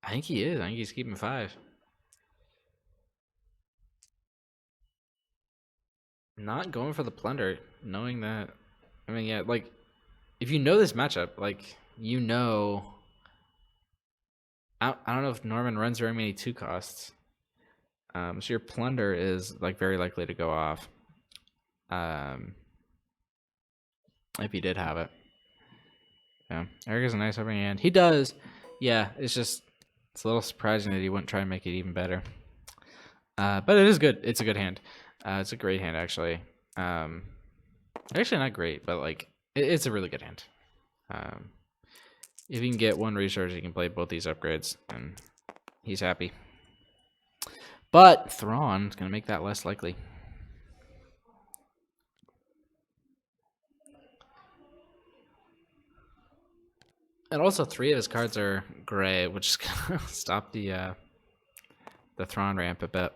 I think he is. I think he's keeping 5. Not going for the plunder, knowing that. I mean, yeah, like, if you know this matchup, like, you know. I don't know if Norman runs very many 2 costs. So your plunder is, like, very likely to go off. If he did have it. Yeah, Eric has a nice opening hand. He does. Yeah, it's a little surprising that he wouldn't try and make it even better. But it is good. It's a good hand. It's a great hand, actually. Actually, not great, but like it's a really good hand. If you can get 1 resource, you can play both these upgrades, and he's happy. But Thrawn's gonna make that less likely. And also 3 of his cards are gray, which is gonna stop the Thrawn ramp a bit.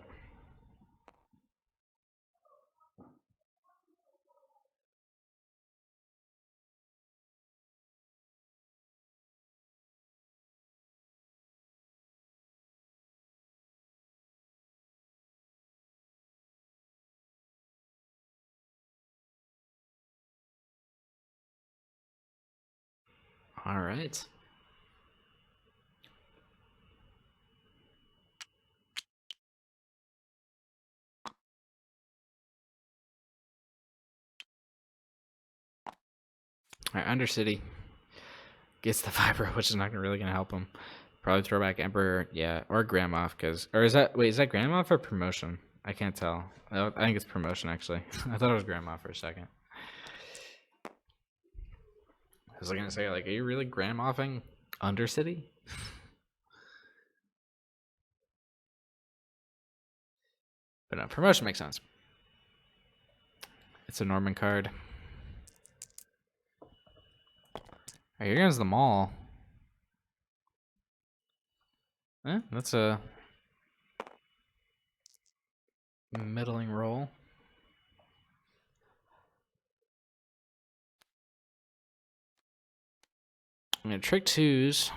All right. All right, Undercity gets the Vibro, which is not really going to help him. Probably throw back Emperor, yeah, or Grandmoff, or is that Grandmoff or promotion? I can't tell. I think it's promotion actually. I thought it was Grandmoff for a second. I was gonna say, like, are you really Grandmoffing Undercity? But no, promotion makes sense. It's a Norman card. Alright, here goes the mall. That's a middling roll. I'm gonna trick twos.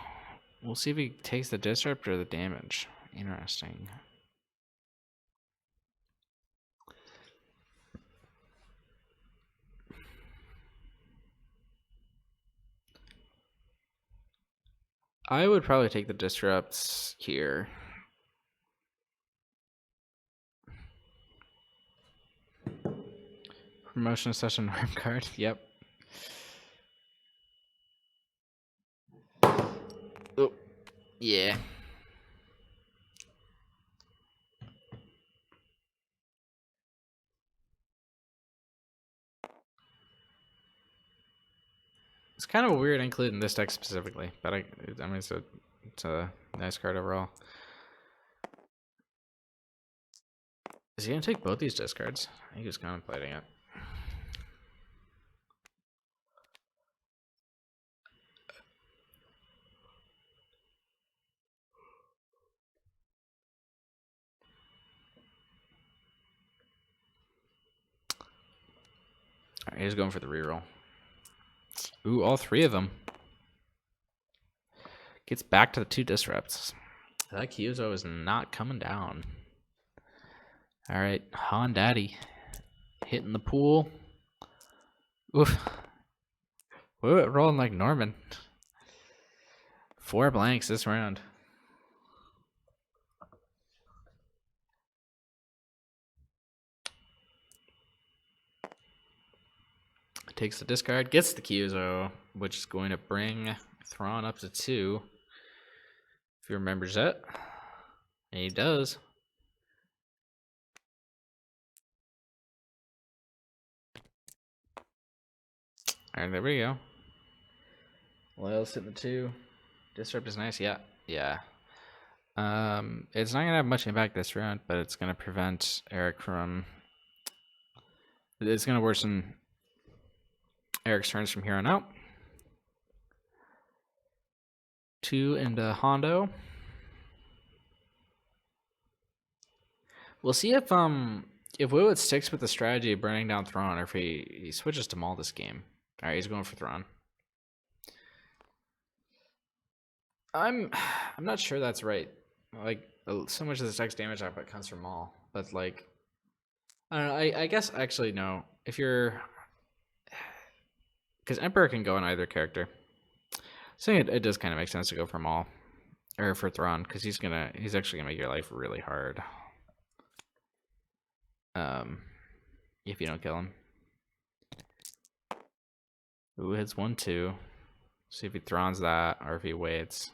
We'll see if he takes the disrupt or the damage. Interesting. I would probably take the disrupts here. Promotion session arm card. Yep. Oh, yeah. It's kind of weird including this deck specifically, but I mean it's a nice card overall. Is he gonna take both these discards? I think he's contemplating it. Alright, he's going for the reroll. Ooh, all three of them. Gets back to the 2 disrupts. That Kyuzo is not coming down. Alright, Han Daddy. Hitting the pool. Oof. Wiwwt rolling like Norman. 4 blanks this round. Takes the discard, gets the Kyuzo, which is going to bring Thrawn up to 2. If he remembers that. And he does. Alright, there we go. Loyal's hitting the 2. Disrupt is nice, yeah. Yeah. It's not gonna have much impact this round, but it's gonna prevent Eric from. It's gonna worsen Eric's turns from here on out. 2 into Hondo. We'll see if Wiwwt sticks with the strategy of burning down Thrawn, or if he switches to Maul this game. All right, he's going for Thrawn. I'm not sure that's right. Like, so much of this deck's damage output comes from Maul, but like, I don't know. I guess actually no. If you're, because Emperor can go on either character, so it does kind of make sense to go for Maul or for Thrawn, because he's actually gonna make your life really hard. If you don't kill him. Ooh, hits 1-2. See if he Thrawns that or if he waits.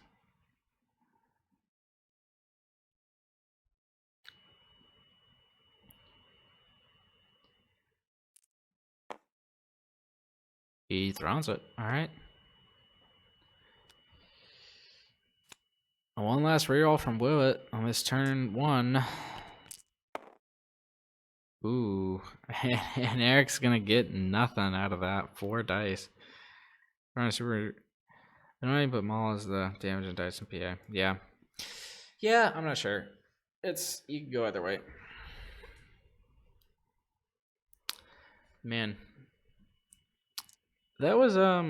He Thrawns it. Alright. One last reroll from Wiwwt on this turn 1. Ooh. And Eric's gonna get nothing out of that. 4 dice. Super. I don't even put Maul as the damage and dice in PA. Yeah. Yeah, I'm not sure. You can go either way. Man. That was I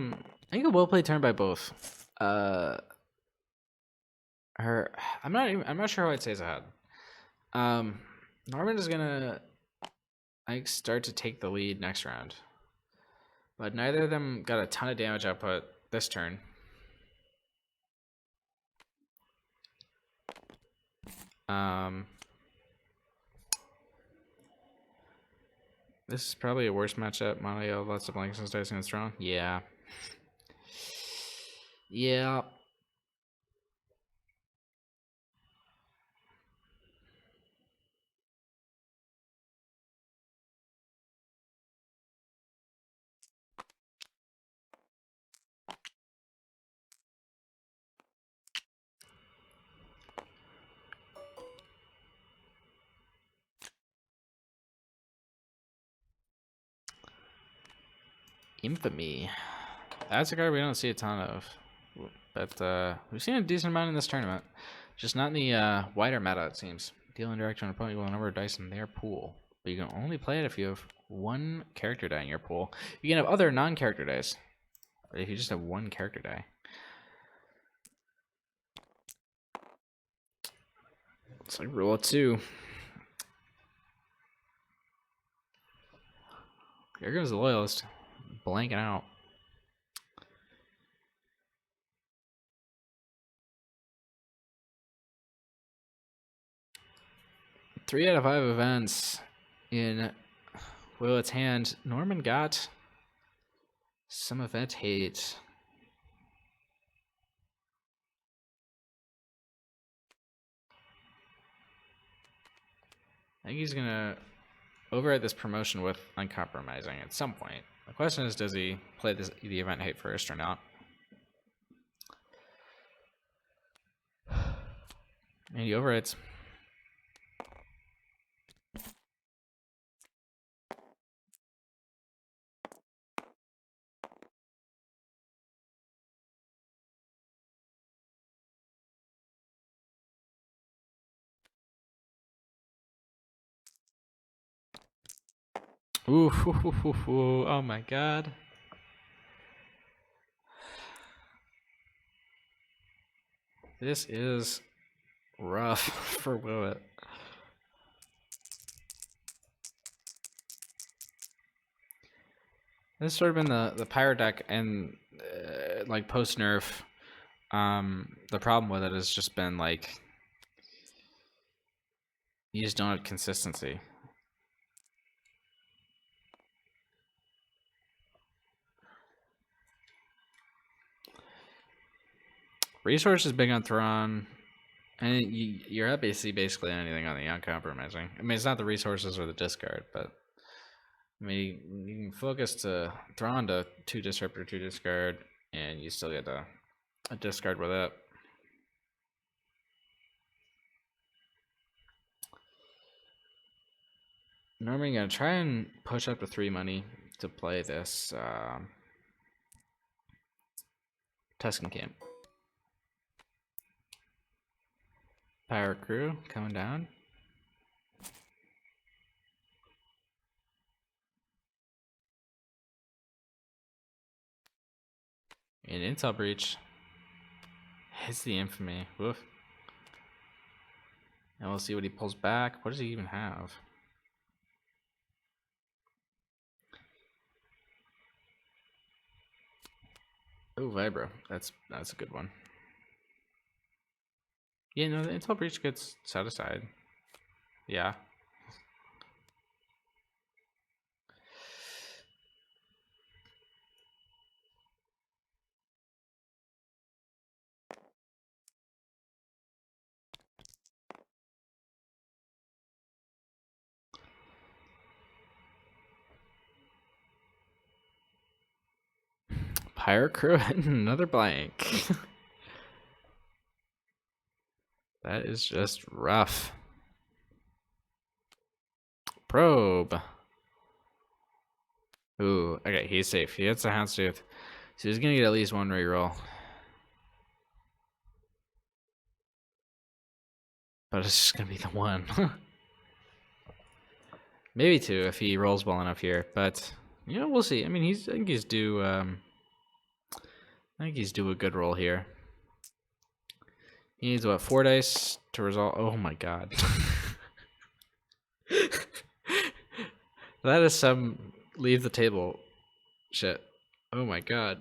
think a well played turn by both. I'm not sure how I'd say it's ahead. Norman is gonna start to take the lead next round. But neither of them got a ton of damage output this turn. This is probably a worse matchup. Mono lots of blanks and dice and strong. Yeah. Yeah. Infamy. That's a card we don't see a ton of. But we've seen a decent amount in this tournament. Just not in the wider meta, it seems. Deal indirect on an opponent equal number of dice in their pool. But you can only play it if you have one character die in your pool. You can have other non-character dice. But if you just have one character die. It's like rule of 2. Here goes the loyalist. Blanking out. 3 out of 5 events in Wiwwt's hand. Norman got some event hate. I think he's gonna override this promotion with uncompromising at some point. The question is, does he play the event hate first or not? And he overrides. Ooh, oh my god. This is rough for Wiwwt. This has sort of been the pirate deck, and like post nerf, the problem with it has just been like you just don't have consistency. Resource is big on Thrawn, and you're at basically anything on the uncompromising. I mean, it's not the resources or the discard, but I mean, you can focus to Thrawn to 2 disrupt or 2 discard, and you still get a discard with it. Normally, I'm gonna try and push up to 3 money to play this Tuscan Camp. Pirate Crew coming down. And Intel Breach hits the Infamy. Woof. And we'll see what he pulls back. What does he even have? Oh, Vibro. That's a good one. Yeah, no, the Intel Breach gets set aside. Yeah. Pirate Crew and another blank. That is just rough. Probe. Ooh, okay, he's safe. He hits the Houndstooth. So he's gonna get at least 1 reroll. But it's just gonna be the 1. Maybe 2 if he rolls well enough here. But you know, we'll see. I mean, I think he's due a good roll here. He needs what, 4 dice to resolve. Oh my god. That is some leave the table shit. Oh my god.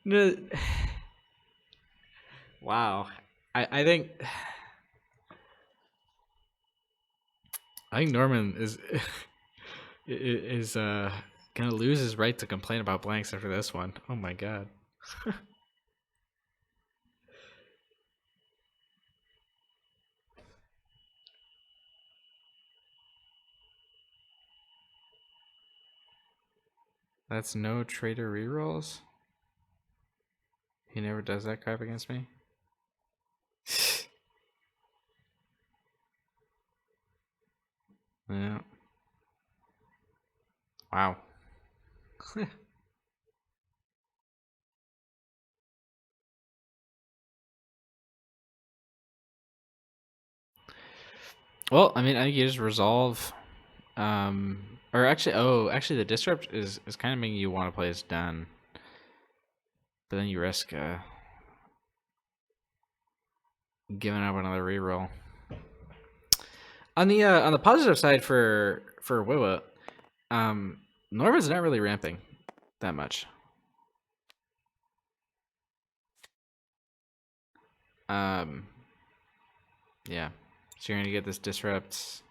No. Wow. I think Norman is gonna lose his right to complain about blanks after this one. Oh my god. That's no traitor rerolls. He never does that crap against me. Yeah. Wow. Well, I mean, I think you just resolve, or actually, actually, the disrupt is kind of making you want to play as done, but then you risk giving up another reroll. On the positive side for Wiwwt, Norman's not really ramping that much. Yeah, so you're gonna get this disrupt.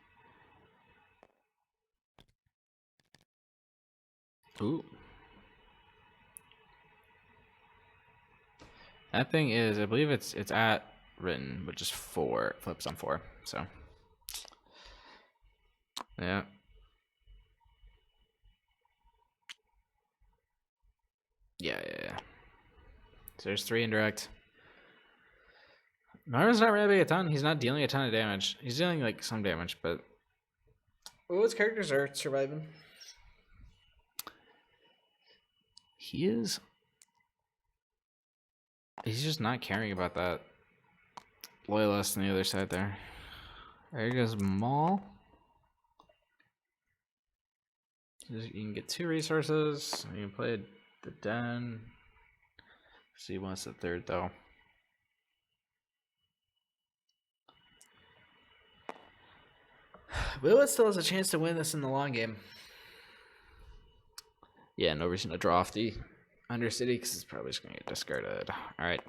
Ooh. That thing is, I believe it's at written, which is 4 flips on 4. So yeah. Yeah. So there's 3 indirect. Marvin's not really a ton. He's not dealing a ton of damage. He's dealing like some damage, but his characters are surviving. He is. He's just not caring about that loyalist on the other side there. There goes Maul. You can get 2 resources. You can play the den. So he wants the 3rd though. Wiwwt still has a chance to win this in the long game. Yeah, no reason to draw off the Undercity because it's probably just going to get discarded. All right.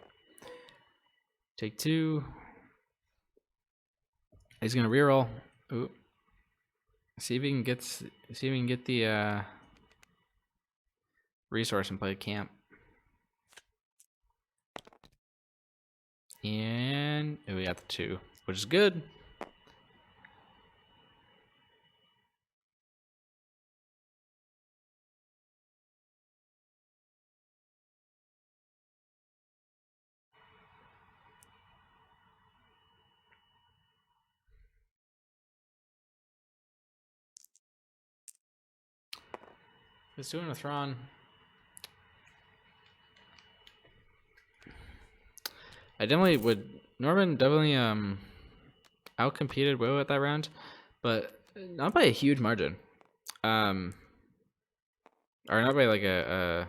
Take 2. He's going to reroll. Ooh. See if he can get the resource and play camp. And we got the 2, which is good. It's doing a Thrawn. Norman definitely outcompeted Wiwwt that round, but not by a huge margin. Or not by like a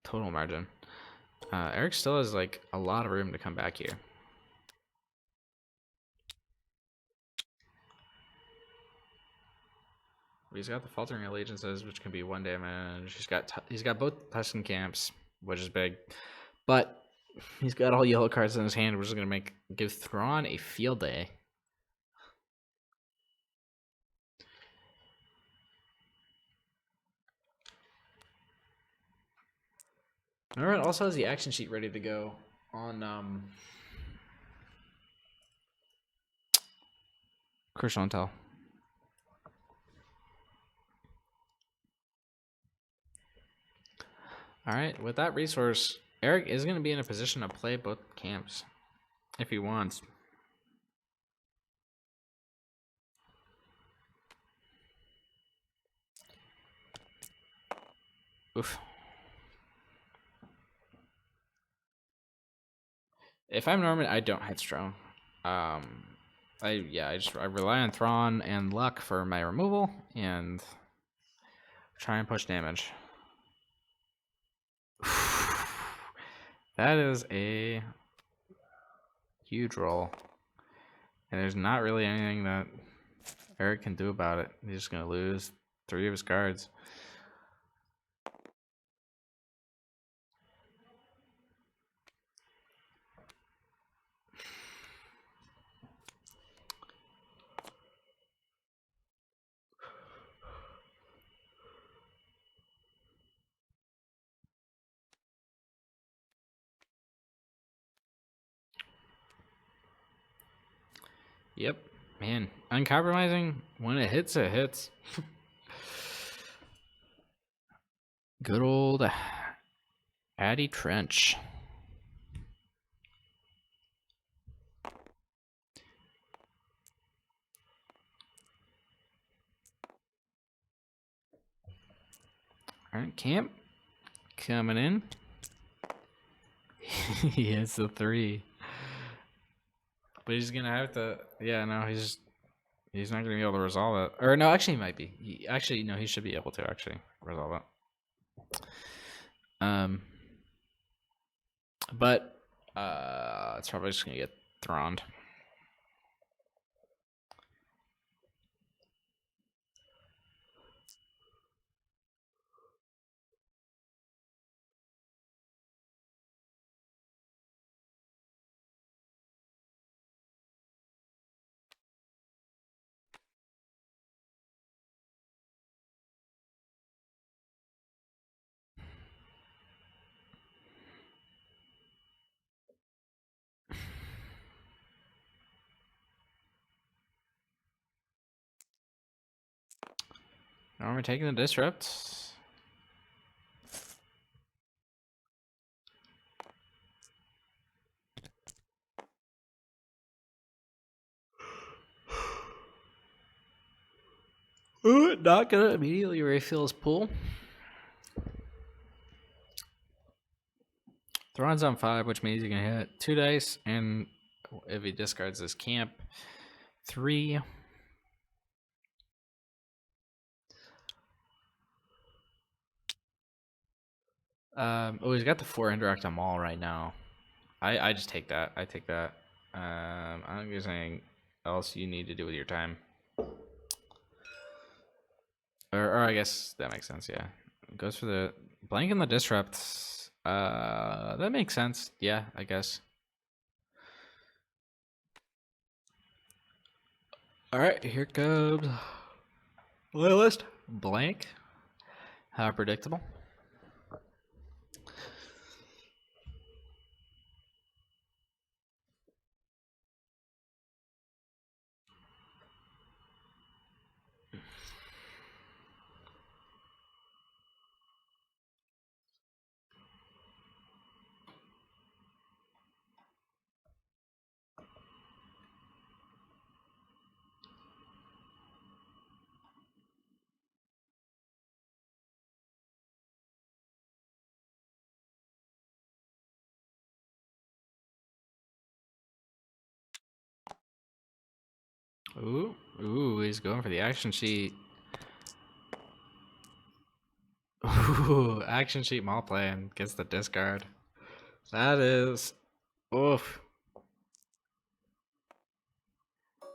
total margin. Eric still has like a lot of room to come back here. He's got the Faltering Allegiances, which can be 1 damage. He's got both Tusken Camps, which is big, but he's got all yellow cards in his hand, which is gonna give Thrawn a field day. Norman also has the action sheet ready to go on Crucial Intel. All right, with that resource, Eric is going to be in a position to play both camps if he wants. Oof. If I'm Norman, I don't headstrong. I rely on Thrawn and luck for my removal and try and push damage. That is a huge roll. And there's not really anything that Eric can do about it. He's just going to lose 3 of his cards. Yep, man. Uncompromising. When it hits, it hits. Good old Addy Trench. Alright, camp. Coming in. He hits the 3. But he's gonna have to. Yeah, no, he's not gonna be able to resolve it. Or no, actually, he might be. No, he should be able to actually resolve it. But it's probably just gonna get throned. Are we taking the disrupt? Ooh, not gonna immediately refill his pool. Thron's on 5, which means he can hit 2 dice, and if he discards his camp, 3. Oh, he's got the 4 indirect on Maul right now. I just take that. I take that. I don't think there's anything else you need to do with your time. Or I guess that makes sense, yeah. Goes for the blank and the disrupt. That makes sense. Yeah, I guess. Alright, here comes Loyalist. Blank. How predictable. Ooh, he's going for the action sheet. Ooh, action sheet Maul plan gets the discard. That is, oof.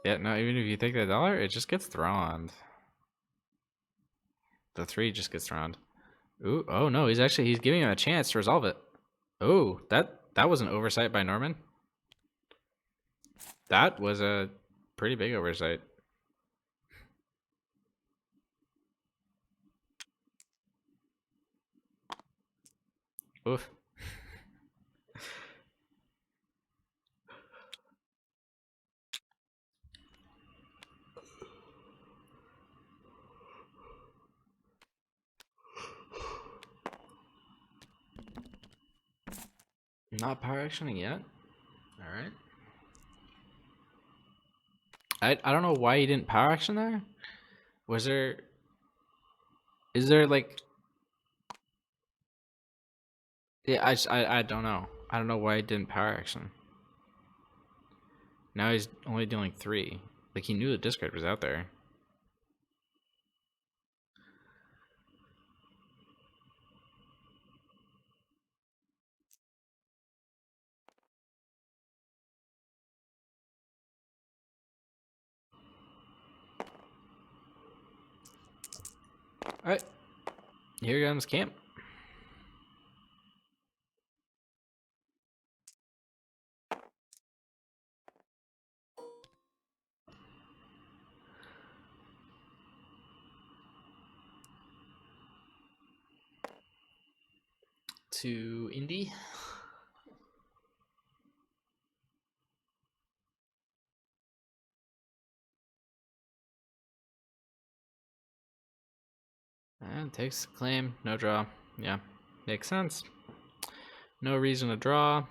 Yeah, no, even if you take the dollar, it just gets throned. The 3 just gets throned. Ooh, oh no, he's giving him a chance to resolve it. Oh, that was an oversight by Norman. That was a pretty big oversight. Oof. Not power actioning yet. All right. I don't know why he didn't power action there. Was there? Is there like? Yeah, I don't know. I don't know why he didn't power action. Now he's only dealing 3. Like he knew the discard was out there. All right. Here comes camp. To Indy. And takes the claim. No draw. Yeah. Makes sense. No reason to draw.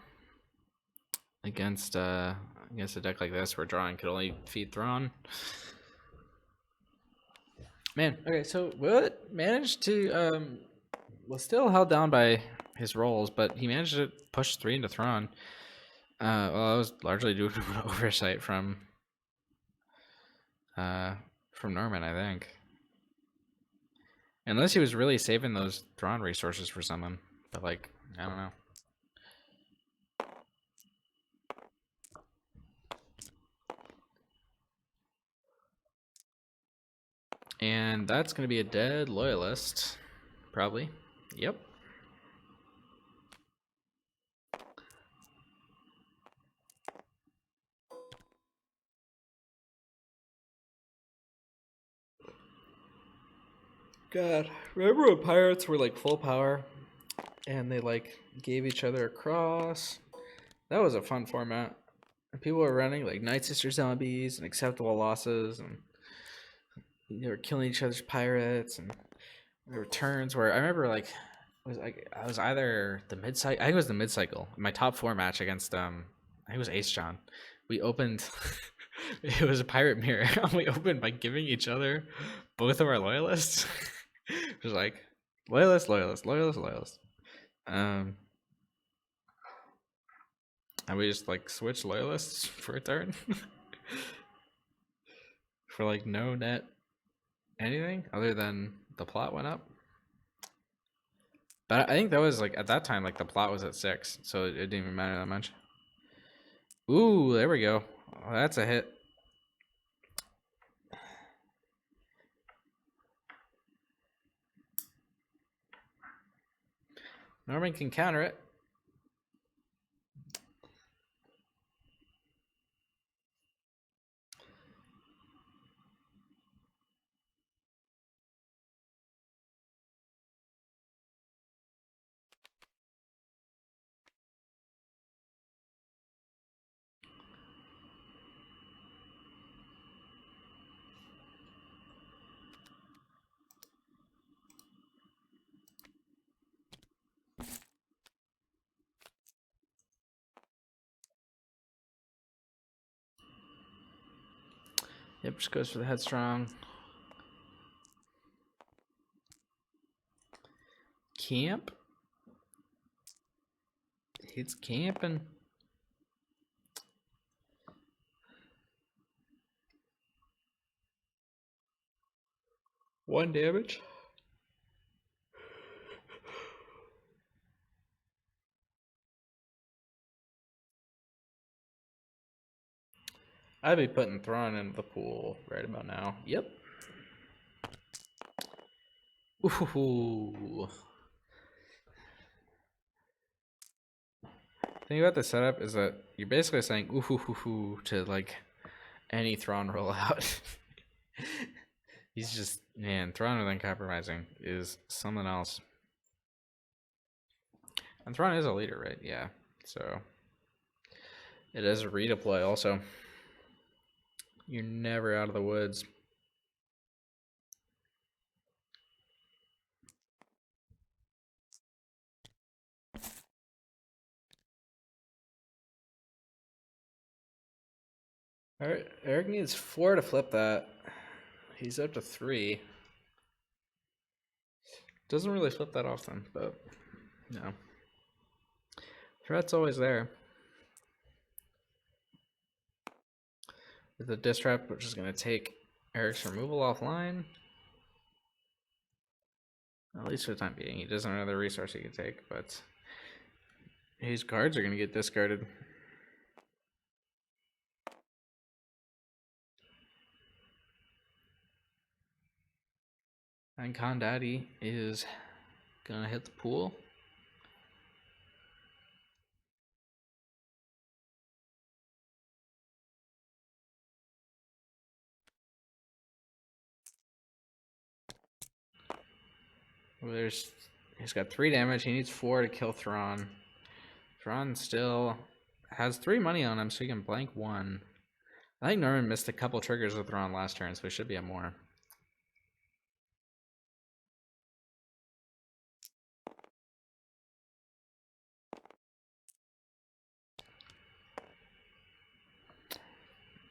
Against a deck like this where drawing could only feed Thrawn. Man, okay, so Wiwwt managed to was still held down by his rolls, but he managed to push 3 into Thrawn. Well, that was largely due to an oversight from Norman, I think. Unless he was really saving those Thrawn resources for someone. But, like, I don't know. And that's going to be a dead loyalist. Probably. Yep. God, remember when pirates were like full power and they like gave each other a cross? That was a fun format. And people were running like Night Sister zombies and acceptable losses, and they were killing each other's pirates. And there were turns where I remember like I was either the mid cycle. I think it was the mid cycle. My top 4 match against I think it was Ace John. We opened. It was a pirate mirror. We opened by giving each other both of our loyalists. It was like loyalist, loyalist, loyalist, loyalist. And we just like switched loyalists for a turn. For like no net anything other than the plot went up. But I think that was like at that time, like the plot was at 6, so it didn't even matter that much. Ooh, there we go. Oh, that's a hit. Norman can counter it. Yep, just goes for the headstrong. Camp. It's camping. 1 damage. I'd be putting Thrawn into the pool right about now. Yep. Ooh. Thing about the setup is that you're basically saying ooh to like any Thrawn rollout. He's just, man, Thrawn with uncompromising is something else. And Thrawn is a leader, right? Yeah. So it is a redeploy also. You're never out of the woods. All right, Eric needs 4 to flip that. He's up to 3. Doesn't really flip that often, but no. Threat's always there. With the disrupt, which is going to take Eric's removal offline. At least for the time being. He doesn't have another resource he can take, but his cards are going to get discarded. And Kondaddy is going to hit the pool. Well, he's got 3 damage. He needs 4 to kill Thrawn. Thrawn still has 3 money on him, so he can blank 1. I think Norman missed a couple triggers with Thrawn last turn, so he should be at more.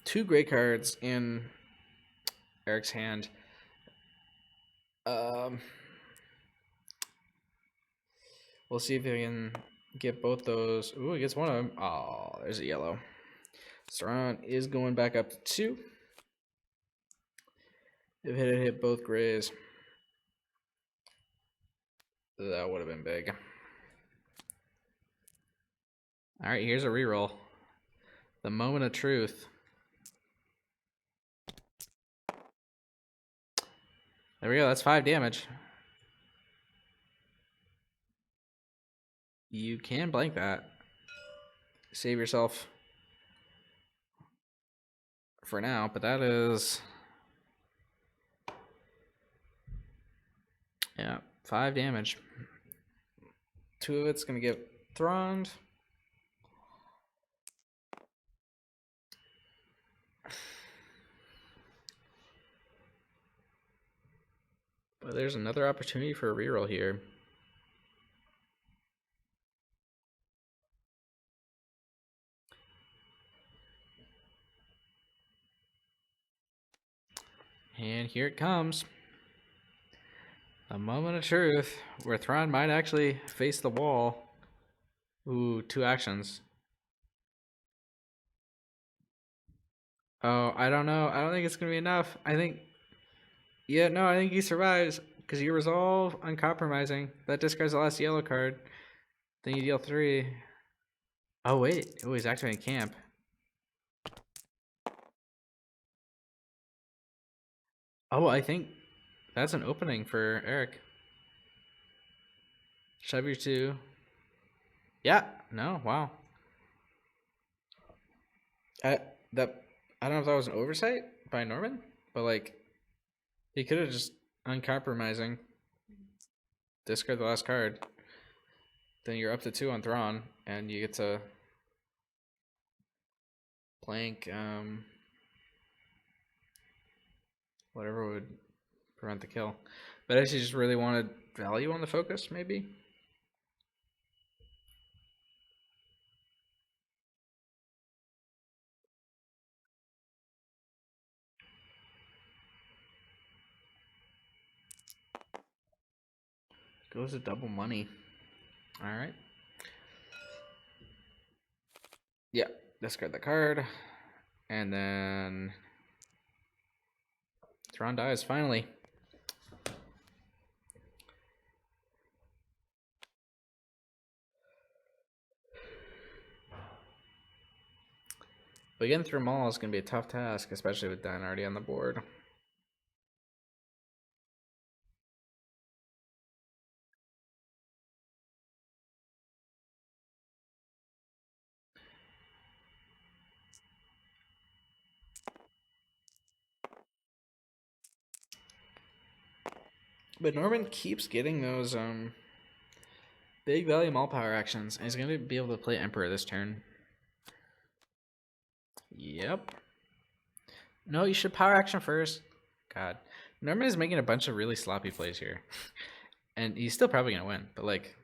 Two great cards in Eric's hand. We'll see if we can get both those. Ooh, he gets one of them. Oh, there's a yellow. Saran is going back up to 2. If it had hit both grays, that would have been big. All right, here's a reroll. The moment of truth. There we go. That's 5 damage. You can blank that. Save yourself for now, but that is... Yeah, 5 damage. 2 of it's going to get throned. But there's another opportunity for a reroll here. And here it comes. The moment of truth, where Thrawn might actually face the wall. Ooh, 2 actions. Oh, I don't know. I don't think it's going to be enough. I think... Yeah, no, I think he survives. Because you resolve uncompromising. That discards the last yellow card. Then you deal 3. Oh, wait. Oh, he's activating camp. Oh, I think that's an opening for Eric. Shove your 2. Yeah. No, wow. I don't know if that was an oversight by Norman, but like he could have just uncompromising discard the last card. Then you're up to 2 on Thrawn, and you get to blank whatever would prevent the kill. But I actually just really wanted value on the focus, maybe. Goes to double money. All right. Yeah, discard the card. And then Thrawn dies finally. But getting through them all is going to be a tough task, especially with Dan already on the board. But Norman keeps getting those big value mall power actions, and he's going to be able to play Emperor this turn. Yep. No, you should power action first. God. Norman is making a bunch of really sloppy plays here. And he's still probably going to win, but like,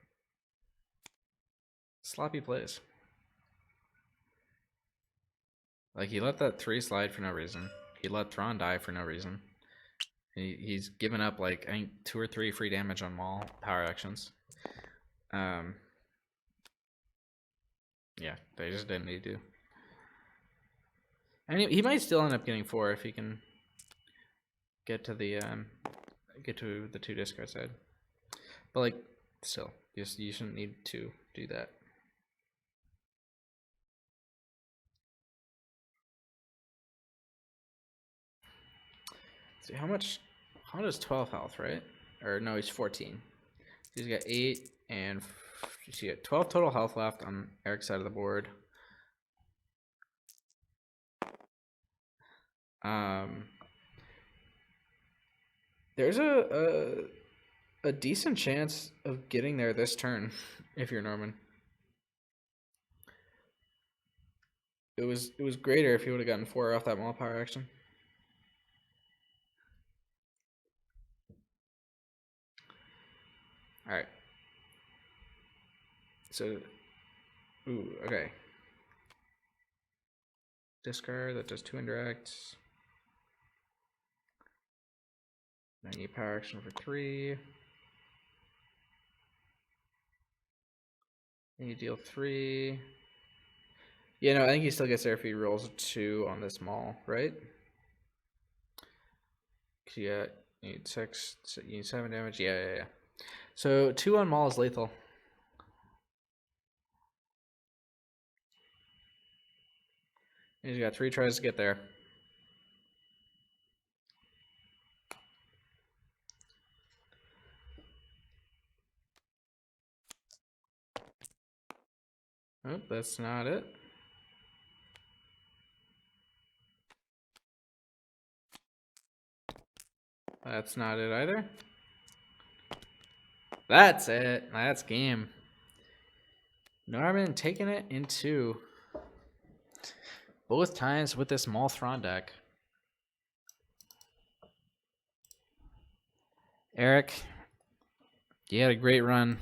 sloppy plays. Like, he let that 3 slide for no reason. He let Thrawn die for no reason. He's given up like I think 2 or 3 free damage on mall power actions. Yeah, they just didn't need to. And he might still end up getting 4 if he can get to the 2 discard side. But like, still, you shouldn't need to do that. See how much is 12 health, right? Or no, he's 14. He's got 8 and you see 12 total health left on Eric's side of the board. There's a decent chance of getting there this turn if you're Norman. It was greater if he would have gotten 4 off that mall power action. All right. So, ooh, okay. Discard that does 2 indirects. Then you power action for 3. And you deal 3. Yeah, no, I think he still gets there if he rolls a 2 on this maul, right? Yeah, you need 6, you need 7 damage. Yeah. So 2 on maul is lethal. He's got 3 tries to get there. Oh, that's not it. That's not it either. That's it. That's game. Norman taking it into both times with this Molthron deck. Eric, you had a great run.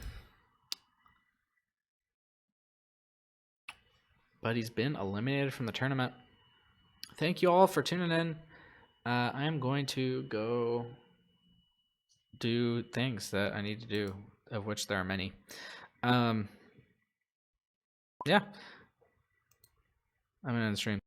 But he's been eliminated from the tournament. Thank you all for tuning in. I am going to go do things that I need to do, of which there are many. Yeah. I'm going to end the stream.